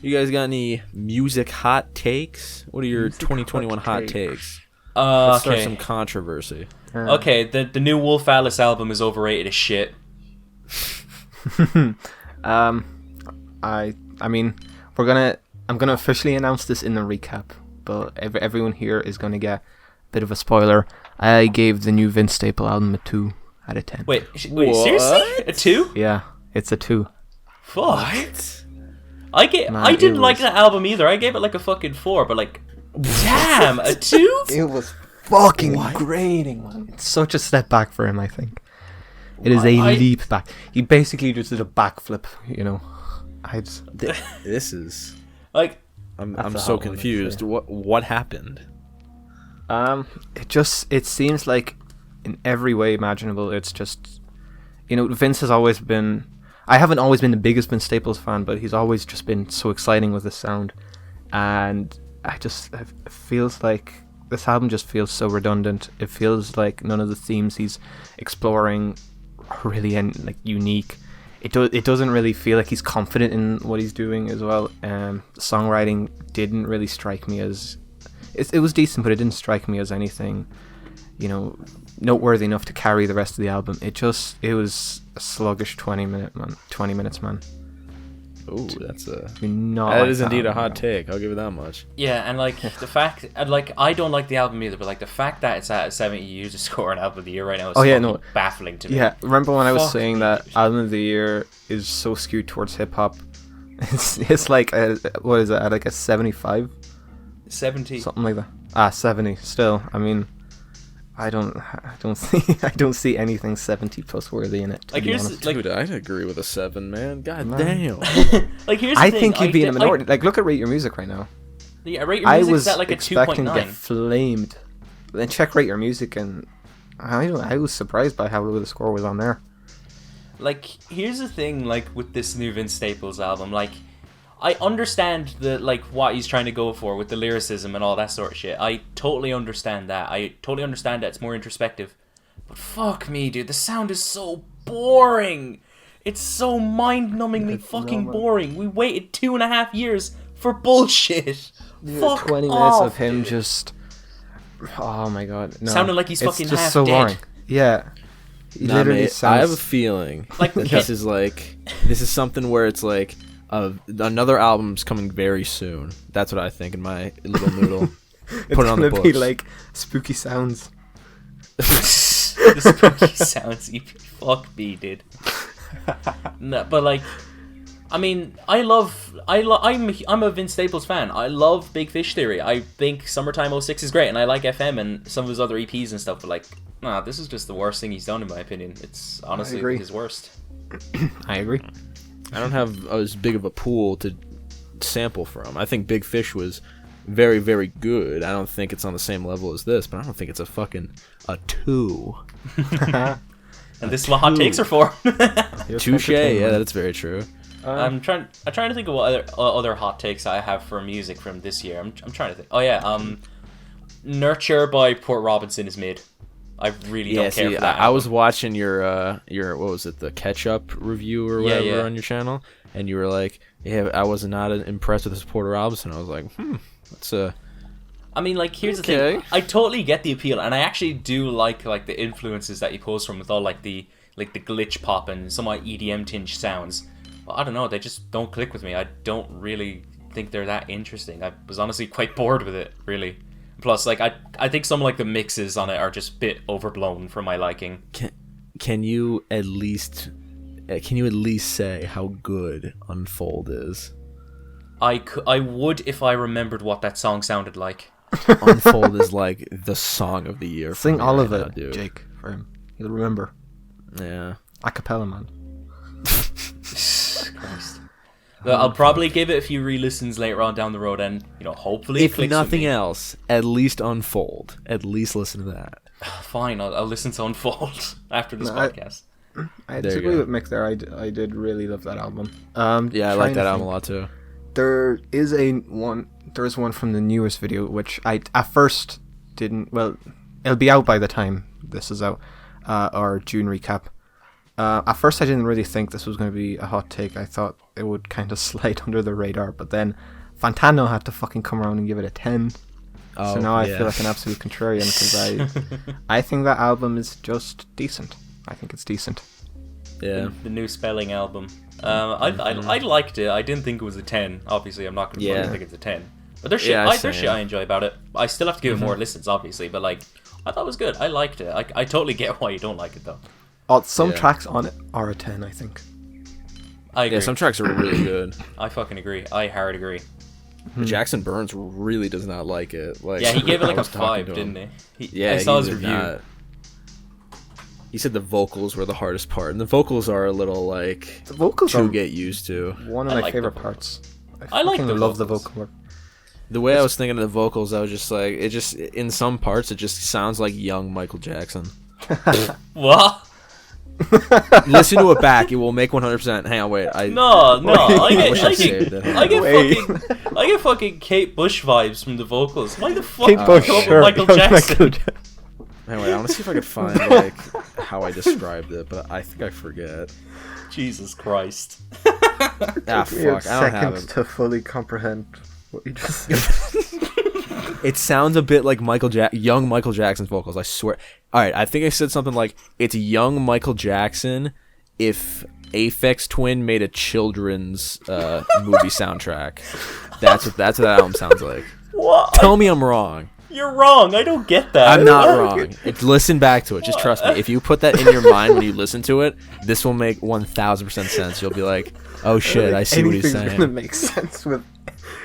You guys got any music hot takes? What are your Music 2021 hot hot takes? Let's start Okay. some controversy. Okay, the new Wolf Alice album is overrated as shit. I mean, I'm gonna officially announce this in the recap, but everyone here is gonna get a bit of a spoiler. I gave the new Vince Staple album a 2 out of 10. Wait, What? seriously? A 2? Yeah, it's a 2. Fuck. What? Man, I didn't it like was- that album either. I gave it like a fucking 4, but like, damn, a 2? It was fucking grating, man. It's such a step back for him, I think. It is a leap back. He basically just did a backflip, you know. This is. Like, I'm That's a so hot one, confused. actually. What happened? It seems like in every way imaginable, it's just, you know, Vince has always been, I haven't always been the biggest Vince Staples fan, but he's always just been so exciting with his sound, and it feels like this album just feels so redundant. It feels like none of the themes he's exploring are really like unique. It doesn't really feel like he's confident in what he's doing as well. Songwriting didn't really strike me as, it was decent, but it didn't strike me as anything, you know, noteworthy enough to carry the rest of the album. It was a sluggish 20 minutes, man. Ooh, that's a. That Is indeed a hot take. I'll give it that much. yeah, and like the fact, and like I don't like the album either, but like the fact that it's at a 70 you to score an album of the year right now is fucking baffling to me. Yeah, remember when I was Fuck saying me. that album of the year is so skewed towards hip hop? It's like what is it? At like a 75, 70. something like that. 70. Still, I mean, I don't see anything 70 plus worthy in it. To Like, be here's honest. like, Dude, I'd agree with a 7, man. God Man. damn. like here's the I thing. think you'd be in a did- minority. Like, look at Rate Your Music right now. Yeah, Rate Your I Music's was at like a expecting to 2.9. get flamed. Then check Rate Your Music, and I was surprised by how low the score was on there. Like, here's the thing, like, with this new Vince Staples album, like, I understand what he's trying to go for with the lyricism and all that sort of shit. I totally understand that. I totally understand that it's more introspective. But fuck me, dude, the sound is so boring. It's so mind-numbingly fucking boring. We waited 2.5 years for bullshit. Fuck 20 minutes off, of him dude. just... Oh my god, no. Sounding like he's It's fucking just half so dead. boring. Yeah. He Nah, literally mate, I have a sounds... feeling Like, that this is something where it's like another album's coming very soon. That's what I think in my little noodle. It's Put it on the gonna be books. like spooky sounds. The spooky sounds EP. Fuck me, dude. No, but like, I mean, I'm a Vince Staples fan. I love Big Fish Theory. I think Summertime '06 is great, and I like FM and some of his other EPs and stuff. But like, nah, this is just the worst thing he's done in my opinion. It's honestly agree. his worst. I agree. I don't have as big of a pool to sample from. I think Big Fish was very, very good. I don't think it's on the same level as this, but I don't think it's a 2. And this is what hot takes are for. Touche. Yeah, that's very true. I'm trying to think of what other hot takes I have for music from this year. I'm trying to think. Oh yeah, Nurture by Port Robinson is mid. I really don't care for that. I was watching your what was it, the Ketchup review or whatever on your channel, and you were like, yeah, I was not impressed with this Porter Robinson. I was like, that's I mean, like, here's the Okay. thing. I totally get the appeal, and I actually do like the influences that he pulls from with all like the glitch pop and some EDM tinged sounds. But I don't know, they just don't click with me. I don't really think they're that interesting. I was honestly quite bored with it, really. Plus, like, I think some like the mixes on it are just a bit overblown for my liking. Can you at least say how good Unfold is? I would if I remembered what that song sounded like. Unfold is like the song of the year. Sing all of it, now, dude. Jake, for him. He'll remember. Yeah. Acapella, man. Christ. I'll probably give it a few re-listens later on down the road, and hopefully, If it clicks nothing with me. else, at least Unfold. At least listen to that. Fine, I'll listen to Unfold after this No, podcast. I There you disagree go. with Mick there. I did really love that album. Yeah, I like that album a lot too. There is one from the newest video which I at first didn't. Well, it'll be out by the time this is out, or June recap. At first I didn't really think this was going to be a hot take. I thought it would kind of slide under the radar, but then Fantano had to fucking come around and give it a 10. So now I feel like an absolute contrarian because I think that album is just decent. I think it's decent. Yeah. The new Spelling album. I liked it. I didn't think it was a 10. Obviously, I'm not going to think it's a 10. But there's shit, there's shit I enjoy about it. I still have to give it more listens, obviously. But like, I thought it was good. I liked it. I totally get why you don't like it though. Some tracks on it are a 10, I think. I agree. Yeah, some tracks are really good. I fucking agree. I hard agree. Jackson Burns really does not like it. Like, Yeah, he gave it like I a was talking 5, to didn't him. he? I saw his did review. not. He said the vocals were the hardest part, and the vocals are a little like The vocals to are get used to. one of I my like the favorite vocals. parts. I like the love the vocals. vocal work. The way I was thinking of the vocals, I was just like, it just in some parts it just sounds like young Michael Jackson. What? Listen to it back; it will make 100%. Hang on, wait. No. I wish I saved it. I get fucking Kate Bush vibes from the vocals. Why the fuck Kate Bush, come up with sure. Michael Young Jackson? Michael Jackson. Hang on, wait. I want to see if I could find like how I described it, but I think I forget. Jesus Christ. Ah, fuck. I don't have it. to fully comprehend what you just said. It sounds a bit like young Michael Jackson's vocals, I swear. Alright, I think I said something like, it's young Michael Jackson if Aphex Twin made a children's movie soundtrack. That's what that album sounds like. What? Tell me I'm wrong. You're wrong. I don't get that. I'm not wrong. Listen back to it. Just trust me. If you put that in your mind when you listen to it, this will make 1000% sense. You'll be like, oh shit, I see what he's Anything's gonna saying. make sense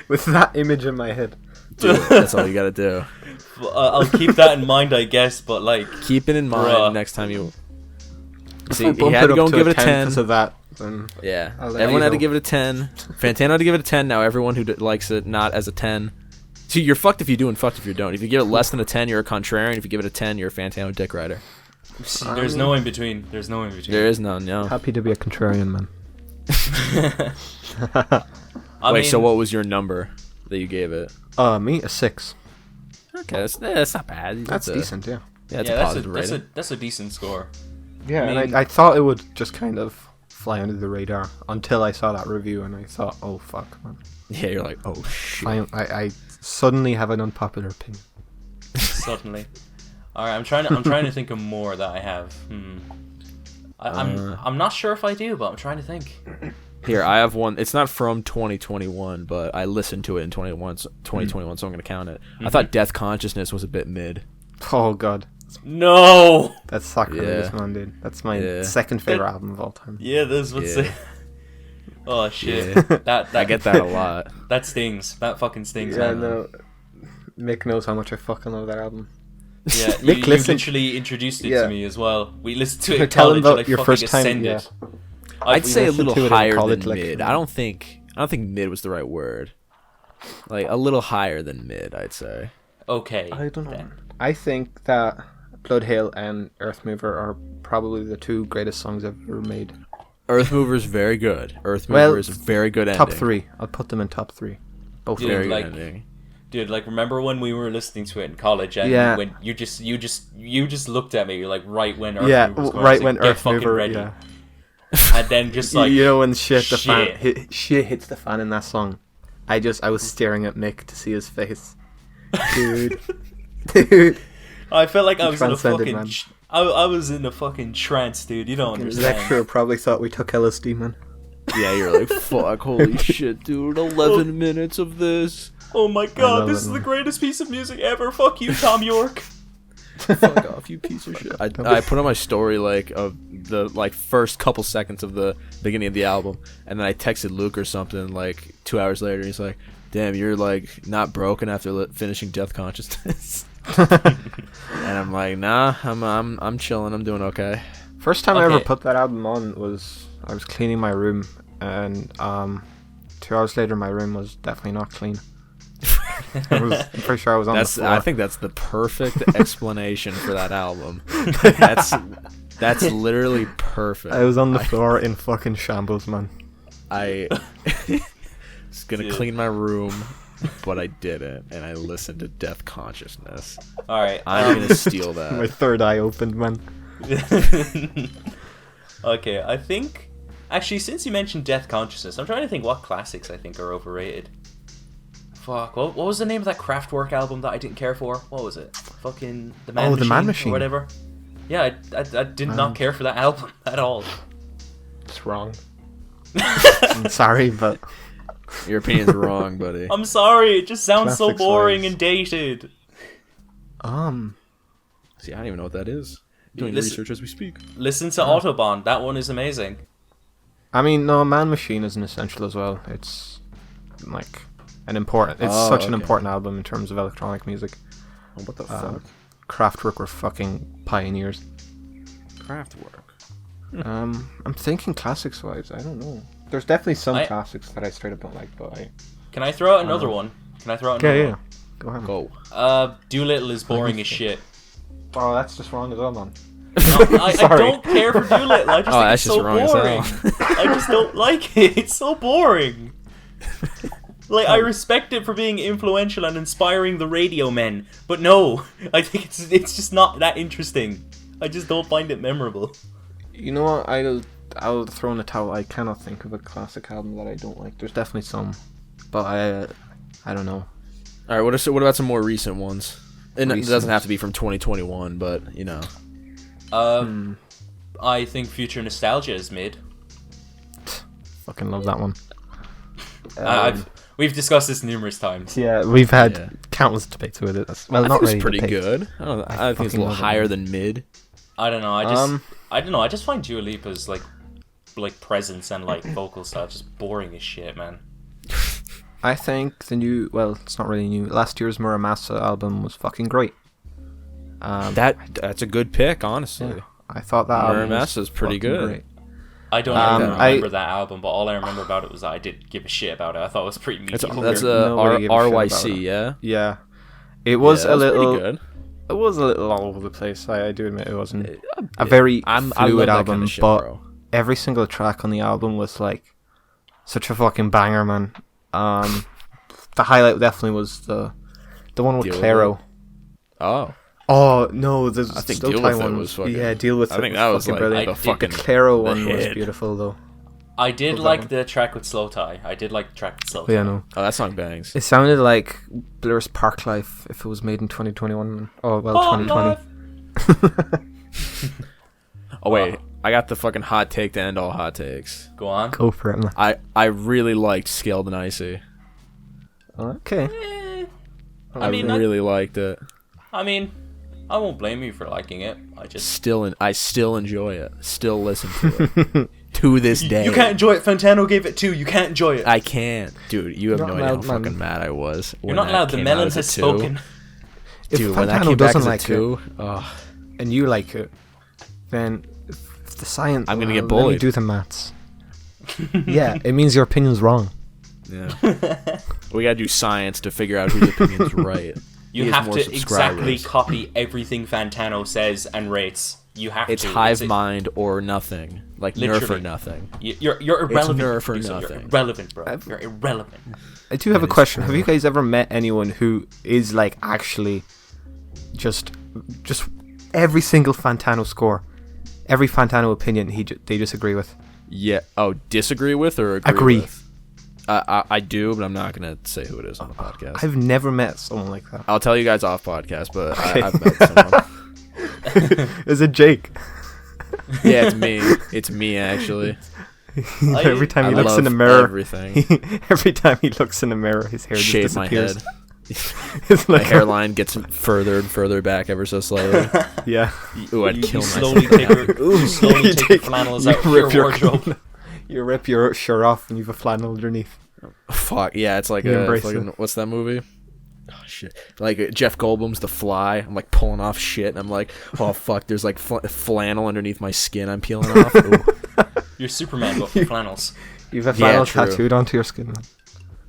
with that image in my head. Dude, that's all you gotta do. I'll keep that in mind, I guess, but like... Keep it in mind Bruh. next time you... If See, I he bump had to go up and give it a 10. because of that, then Yeah, I'll let everyone you had to know. give it a 10. Fantano had to give it a 10. Now everyone who likes it not as a 10. See, you're fucked if you do and fucked if you don't. If you give it less than a 10, you're a contrarian. If you give it a 10, you're a Fantano dick rider. There's no in between. There's no in between. There is none, no. happy to be a contrarian, man. I Wait, mean, so what was your number that you gave it? Me a 6. Okay, that's not bad. That's decent, yeah. Yeah, it's yeah, a positive that's rating. a decent score. Yeah, I mean- and I thought it would just kind of fly under the radar until I saw that review, and I thought, oh fuck, man. Yeah, you're like, oh shit. I suddenly have an unpopular opinion. Suddenly. Alright, I'm trying to think of more that I have. I'm not sure if I do, but I'm trying to think. Here, I have one. It's not from 2021, but I listened to it in 2021, so I'm going to count it. I thought Death Consciousness was a bit mid. Oh god, No. that's sacrilegious, Yeah. man, dude. That's my Yeah. second favorite album of all time. Yeah, that's what's Yeah. it. Oh shit. Yeah. That I get that a lot. That stings. That fucking stings. Yeah, man. no. Mick knows how much I fucking love that album. Yeah, Mick, you listen- literally introduced it Yeah. to me as well. We listened to it in Tell him college and about I your fucking first time, ascended. yeah. I'd say a listened little to it in higher college, than like, mid. I don't think mid was the right word. Like a little higher than mid, I'd say. Okay. I don't know. then. I think that Blood Hail and Earth Mover are probably the two greatest songs ever made. Earth Mover's very good. Earth Well, Mover is a very good ending. Top 3. I'll put them in top 3. Both Dude, of them. Very like- good ending. Dude, like remember when we were listening to it in college and Yeah. when you just looked at me like right when Earth Yeah, Mover was going, right I was when like, "Get Earth fucking Mover, ready." yeah. And then just like you know when shit shit. hits the fan in that song. I was staring at Mick to see his face. Dude. Dude. I felt like I was in a transcended, fucking. man. I was in a fucking trance, dude. You don't The understand. lecturer probably thought we took LSD, man. Yeah, you're like, fuck, holy shit, dude. 11 minutes of this. Oh my god, love this it, is the man. greatest piece of music ever. Fuck you, Tom York. Fuck off, you piece of shit. I put on my story like of the like first couple seconds of the beginning of the album, and then I texted Luke or something like 2 hours later, and he's like, "Damn, you're like not broken after finishing Death Consciousness." And I'm like, "Nah, I'm chilling. I'm doing okay." First time I ever Okay. put that album on was I was cleaning my room, and 2 hours later my room was definitely not clean. I'm pretty sure I was on the floor. I think that's the perfect explanation for that album. That's literally perfect. I was on the floor in fucking shambles, man. I was gonna Dude. clean my room, but I didn't, and I listened to Death Consciousness. All right. I'm gonna steal My that. third eye opened, man. Okay, I think actually since you mentioned Death Consciousness, I'm trying to think what classics I think are overrated. Fuck, what was the name of that Kraftwerk album that I didn't care for? What was it? Fucking The Man Oh, Machine, The Man Machine. or whatever. Yeah, I did not care for that album at all. It's wrong. I'm sorry, but Your opinion's wrong, buddy. I'm sorry, it just sounds so Classics boring wise. and dated. See, I don't even know what that is. Doing Listen- research as we speak. Listen to Autobahn, that one is amazing. I mean, no, Man Machine is an essential as well. It's like an important. It's Oh, such an okay. important album in terms of electronic music. Oh, what the Um, fuck? Kraftwerk were fucking pioneers. Kraftwerk. I'm thinking classics wise. I don't know. There's definitely some I- classics that I straight up don't like, but I. Can I throw out another one? Can I throw out Yeah, another yeah. one? Go ahead. Go. Doolittle is boring as shit. Oh, that's just wrong as well, man. No, I Sorry. don't care for Doolittle. I just think that's it's so just wrong as boring. hell. I just don't like it. It's so boring. Like, I respect it for being influential and inspiring the radio men, but no, I think it's just not that interesting. I just don't find it memorable. You know what? I'll throw in the towel. I cannot think of a classic album that I don't like. There's definitely some, but I don't know. All right. What about some more recent ones? And it Recent. doesn't have to be from 2021, but you know. I think Future Nostalgia is mid. Fucking love that one. We've discussed this numerous times. Yeah, we've had Yeah. countless debates with it. Well, I not think it's really pretty debates. good. I think it's a fucking little love it, higher man. than mid. I don't know. I don't know. I just find Dua Lipa's like presence and like vocal style just boring as shit, man. I think the new, well, it's not really new. Last year's Muramasa album was fucking great. That's a good pick, honestly. Yeah, I thought that album was Muramasa's pretty fucking good. great. I don't even remember that album, but all I remember about it was that I didn't give a shit about it. I thought it was pretty mediocre. That's Nobody gave a shit RYC, about it. yeah. Yeah, it was Yeah, a that's little. pretty good. It was a little all over the place. I do admit it wasn't a Yeah. very I love fluid that album, kind of shit, but bro. every single track on the album was like such a fucking banger, man. The highlight definitely was the one with Deal With Claro. Oh, Oh no, there's I think still Deal With It one was fucking. yeah, Deal With I It think was that was fucking like brilliant. the I did- fucking. The Claro the one was hit. beautiful though. I did Love that like one. the track with Slow Tie. I did like the track with Slow Tie. But yeah, no. Oh, that song bangs. It sounded like Blur's Park Life if it was made in 2021. Oh well, Oh, 2020. Oh wait, I got the fucking hot take to end all hot takes. Go on. Go for it, man. I really liked Scaled and Icy. Okay. Eh, I mean, really liked it. I mean, I won't blame you for liking it. I still enjoy it. Still listen to it to this day. You can't enjoy it. Fantano gave it 2. You can't enjoy it. I can't, dude. You have You're no not idea how allowed, man. fucking mad I was. You're not allowed. The melon has spoken. If Dude, when that Fantano came back doesn't as a like 2, it and you like it, then if the science. I'm gonna get Let me bullied. do the maths. Yeah, it means your opinion's wrong. yeah. We gotta do science to figure out whose opinion's right. You He has have more to subscribers. exactly copy everything Fantano says and rates. You have It's to. hive It's- mind or nothing. Like Nerf or Literally. nothing. You're irrelevant. Nerf or producer. You're nothing. irrelevant, bro. You're irrelevant. I do have a That is question. Have true. you guys ever met anyone who is like actually just every single Fantano score, every Fantano opinion they just agree with? Yeah. Oh, disagree with or Agree. with? I do, but I'm not gonna say who it is on the podcast. I've never met someone like that. I'll tell you guys off podcast, but Okay. I've met someone. Is it Jake? Yeah, it's me. It's me actually. Every time I he looks love in the mirror, everything. every time he looks in the mirror, his hair just Shave my disappears. head. It's My like hairline gets further and further back ever so slowly. yeah. Ooh, I'd You kill slowly myself. take your, you slowly You take take- your flannels you out of rip your your wardrobe. You rip your shirt off and you have a flannel underneath. Fuck yeah, it's like You a embrace fucking, it. what's that movie? Oh shit, like Jeff Goldblum's The Fly. I'm like pulling off shit, and I'm like, oh fuck, there's like flannel underneath my skin. I'm peeling off. Ooh. You're Superman, but for flannels. You have a Yeah, flannel true. tattooed onto your skin.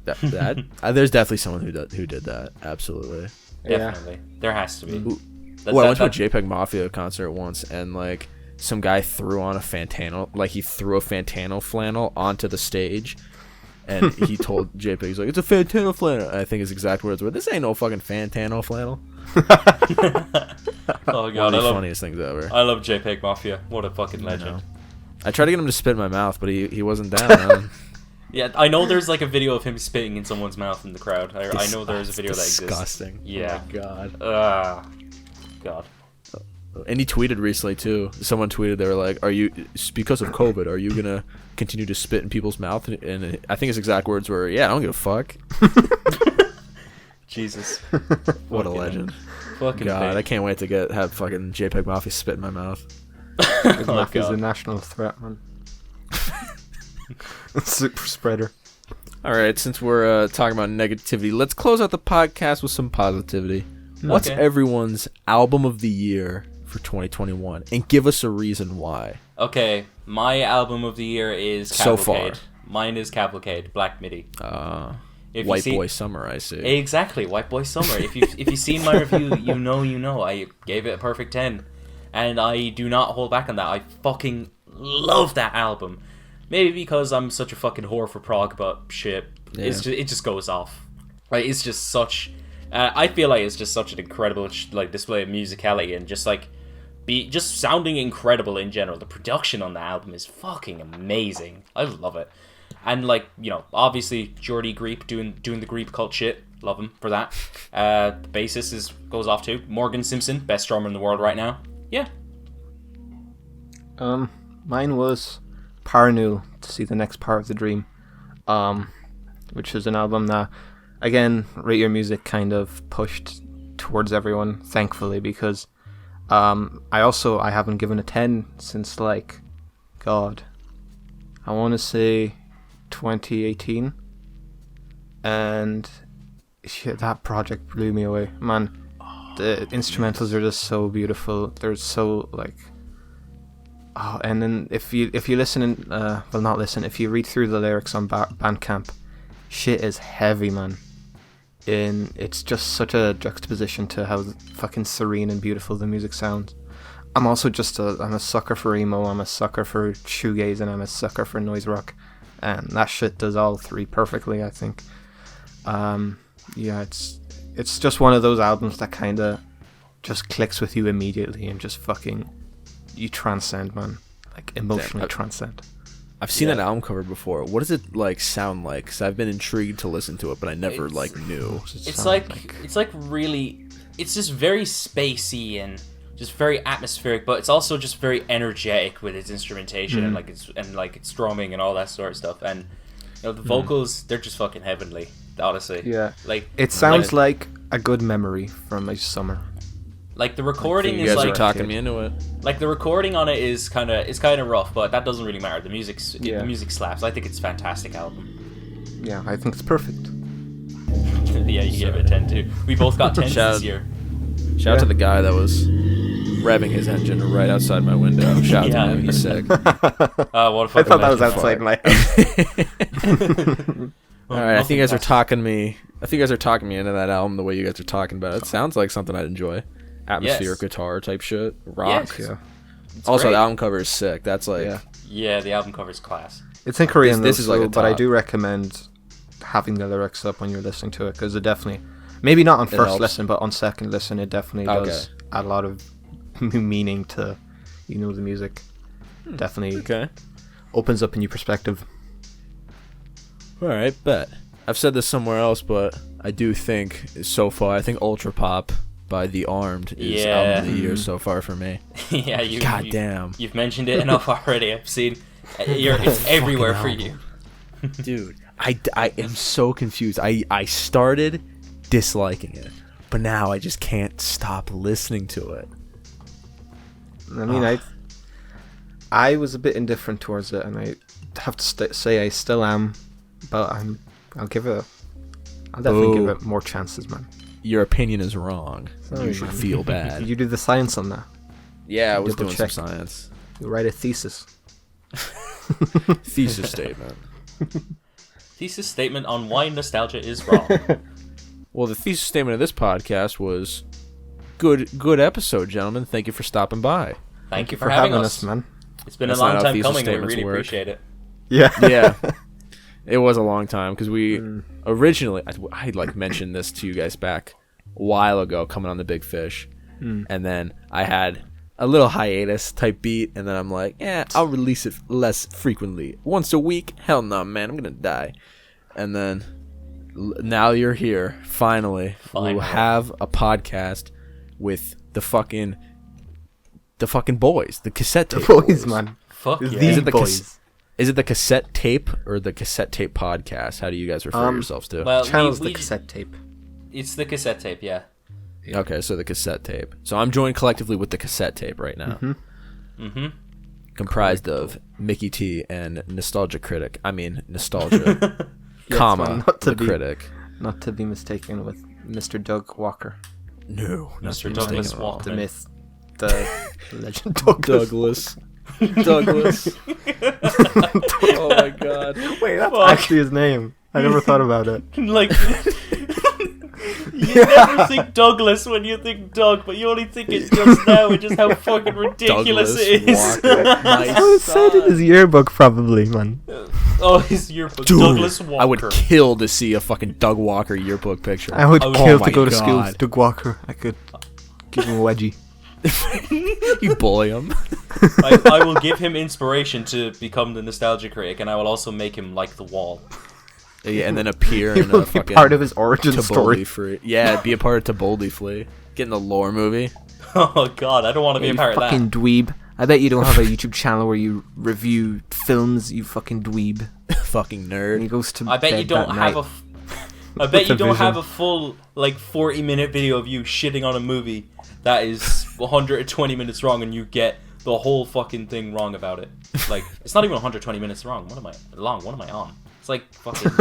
There's definitely someone who did that. Absolutely. Yeah. Definitely. There has to be. Ooh. That- Well, I that- went to a JPEG Mafia concert once, and like some guy threw on a Fantano, like he threw a Fantano flannel onto the stage, and he told JPEG, he's like, "It's a Fantano flannel." I think his exact words were, "This ain't no fucking Fantano flannel." Oh One god, of the funniest things ever. I love JPEG Mafia. What a fucking legend. I tried to get him to spit in my mouth, but he wasn't down. Yeah, I know there's like a video of him spitting in someone's mouth in the crowd. I know there's a video that exists. Disgusting. Yeah. Oh my god. God. And he tweeted recently too. Someone tweeted, they were like, "Are you, because of COVID, are you gonna continue to spit in people's mouth?" And I think his exact words were, "Yeah, I don't give a fuck." Jesus. What a Fucking- legend. Fucking God, I big. can't wait to have fucking JPEG Mafia spit in my mouth. Big Oh, Mac is a God. national threat, man. Super spreader. All right, since we're talking about negativity, let's close out the podcast with some positivity. What's Okay. everyone's album of the year for 2021? And give us a reason why. Okay, my album of the year is So Cavalcade. far. Mine is Cavalcade, Black Midi. If you White see- Boy Summer, I see. Exactly, White Boy Summer. If you've seen my review, you know. I gave it a perfect 10, and I do not hold back on that. I fucking love that album. Maybe because I'm such a fucking whore for prog, but shit, it just goes off. Like it's just such. I feel like it's just such an incredible like display of musicality and just like just sounding incredible in general. The production on the album is fucking amazing. I love it. And like, you know, obviously Jordy Greep doing the Greep cult shit. Love him for that. The bassist goes off too. Morgan Simpson, best drummer in the world right now. Yeah. Mine was Paranoid, to see the next part of the dream, which is an album that, again, Rate Your Music kind of pushed towards everyone, thankfully, because I haven't given a 10 since like, God, I want to say 2018, and shit, that project blew me away, man. The instrumentals are just so beautiful. They're so like, oh, and then if you listen and not listen, if you read through the lyrics on Bandcamp, shit is heavy, man. And it's just such a juxtaposition to how fucking serene and beautiful the music sounds. I'm also I'm a sucker for emo, I'm a sucker for shoegaze, and I'm a sucker for noise rock, and that shit does all three perfectly, I think. Yeah, it's just one of those albums that kind of just clicks with you immediately and just fucking, you transcend, man. Like, emotionally transcend. I've seen that album cover before. What does it like sound like? Because I've been intrigued to listen to it, but I never like knew. It's like really, it's just very spacey and just very atmospheric, but it's also just very energetic with its instrumentation and its drumming and all that sort of stuff. And you know, the vocals, they're just fucking heavenly, honestly. Yeah. Like It sounds like a good memory from a summer. like the recording You is guys like are talking me into it. Like the recording on it is kind of rough, but that doesn't really matter. The music slaps. I think it's a fantastic album. Yeah, I think it's perfect. Yeah, you gave it a 10 too. We both got 10s this year. Shout out to the guy that was revving his engine right outside my window. Shout out to him, he's sick. What a I fucking thought that was legend. outside my house. All right, I think you guys are talking me. I think you guys are talking me into that album the way you guys are talking about it. It sounds like something I'd enjoy. Atmospheric guitar type shit, rock. Yes. Yeah. Also, great. the album cover is sick. That's like, Yeah, the album cover's class. It's in Korean, This though, is like a but I top. do recommend having the lyrics up when you're listening to it, because it definitely, maybe not on first helps. listen, but on second listen, it definitely does add a lot of meaning to, the music. Definitely okay. opens up a new perspective. All right, bet. I've said this somewhere else, but I do think so far, I think Ultra Pop by The Armed is album of the year so far for me. Yeah, Goddamn. You've mentioned it enough already. I've seen it's everywhere for you. Dude, I am so confused. I started disliking it, but now I just can't stop listening to it. I mean, I was a bit indifferent towards it, and I have to say I still am, but I'll definitely give it more chances, man. Your opinion is wrong. Sorry, you should man. feel bad. You do the science on that. Yeah, I was Double doing check. some science. You write a thesis. Thesis statement. Thesis statement on why nostalgia is wrong. Well, the thesis statement of this podcast was good episode, gentlemen. Thank you for stopping by. Thank you for having us, man. It's been That's a long not how time thesis coming, and we statements really work. appreciate it. Yeah. Yeah. It was a long time because we originally, I like mentioned this to you guys back a while ago coming on the Big Fish. And then I had a little hiatus type beat, and then I'm like, I'll release it less frequently. Once a week? Hell no, man, I'm gonna die. And then now you're here. Finally. We'll have a podcast with the fucking boys, the Cassette Tape Boys, man. Fuck yeah. These boys. Is it the Cassette Tape or the Cassette Tape podcast? How do you guys refer yourselves to? Well, Channel's the cassette tape. It's the cassette tape, yeah. Okay, so the Cassette Tape. So I'm joined collectively with the Cassette Tape right now. Comprised of Micky T and Nostalgia Critic. I mean, Nostalgia, comma, the Critic. Not to be mistaken with Mr. Doug Walker. No, Mr. Douglas Walker. The myth. The legend Douglas. Douglas. Oh my god. Wait, that's actually his name. I never thought about it. Like, you never think Douglas when you think Doug, but you only think it just now, and just how fucking ridiculous Douglas it is. Walker. My I would say it in his yearbook, probably, man. Oh, his yearbook. Dude, Douglas Walker. I would kill to see a fucking Doug Walker yearbook picture. I would Oh kill my to go to God. school with Doug Walker. I could give him a wedgie. You bully him. I will give him inspiration to become the nostalgia critic, and I will also make him like the wall. Yeah, and then appear He in will a be fucking part of his origin Tiboldi story. Free. Yeah, be a part of Tiboldi Flea. Get in the lore movie. Oh god, I don't want to be You a part of that. fucking dweeb. I bet you don't have a YouTube channel where you review films, you fucking dweeb. Fucking And he nerd. goes to I bet bed you don't that have night. I bet you a don't vision. have a full like 40-minute video of you shitting on a movie that is 120 minutes wrong, and you get the whole fucking thing wrong about it. Like, it's not even 120 minutes wrong. What am I on? It's like fucking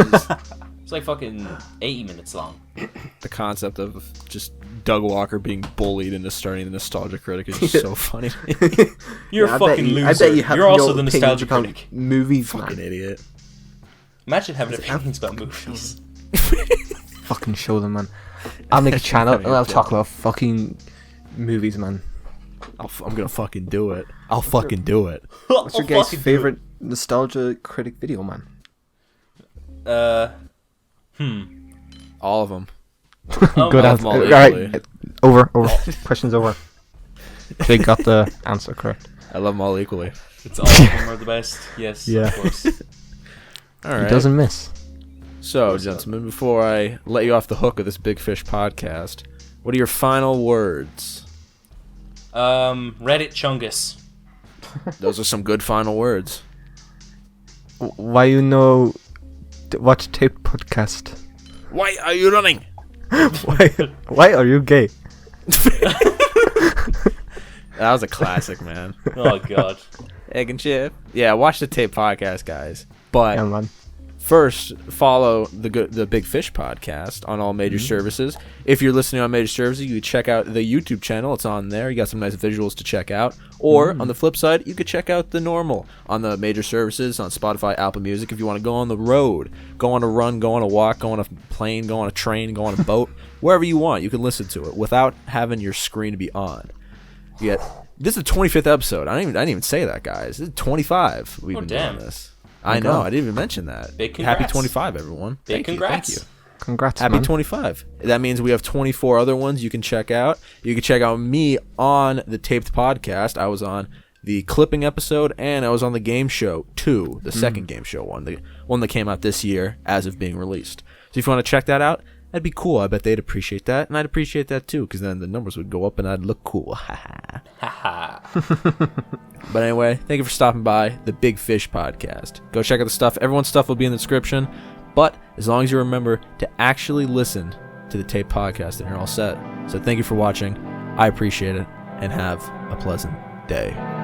it's like fucking 80 minutes long. The concept of just Doug Walker being bullied into starting the Nostalgia Critic is just so funny. You're Yeah, a fucking loser. I bet you have You're no also the nostalgia opinions about critic. Movies, Fucking man. idiot. Imagine having opinions about movies. Fucking show them, man. I'll make a channel and I'll talk about fucking movies, man. I'm gonna fucking do it. I'll fucking do it. What's your I'll guys' fucking do favorite nostalgia critic video, man? it. All of them. Good I answer. love them all Alright, over. Question's over. They got the answer correct. I love them all equally. It's all of them are the best. Yes, Yeah. of course. All He right. doesn't miss. So, gentlemen, before I let you off the hook of this Big Fish podcast, what are your final words? Reddit Chungus. Those are some good final words. Why you know watch tape podcast? Why are you running? Why are you gay? That was a classic, man. Oh god. Egg and chip. Yeah, watch the tape podcast, guys. But Yeah, man. first, follow the Big Fish podcast on all major services. If you're listening on major services, you can check out the YouTube channel. It's on there. You got some nice visuals to check out. Or on the flip side, you could check out the normal on the major services on Spotify, Apple Music. If you want to go on the road, go on a run, go on a walk, go on a plane, go on a train, go on a boat, wherever you want, you can listen to it without having your screen to be on. Yet this is the 25th episode. I didn't even say that, guys. This is 25. We've been damn. doing this. I know. I didn't even mention that. Big Happy congrats. 25, everyone. Big congrats. Thank you. Congrats, Happy man. 25. That means we have 24 other ones you can check out. You can check out me on the Taped podcast. I was on the clipping episode, and I was on the game show 2, the second game show one, the one that came out this year as of being released. So if you want to check that out, that'd be cool. I bet they'd appreciate that, and I'd appreciate that too, because then the numbers would go up and I'd look cool. But anyway, thank you for stopping by the Big Fish Podcast. Go check out the stuff. Everyone's stuff will be in the description, but as long as you remember to actually listen to the Tape Podcast, and you're all set. So thank you for watching. I appreciate it, and have a pleasant day.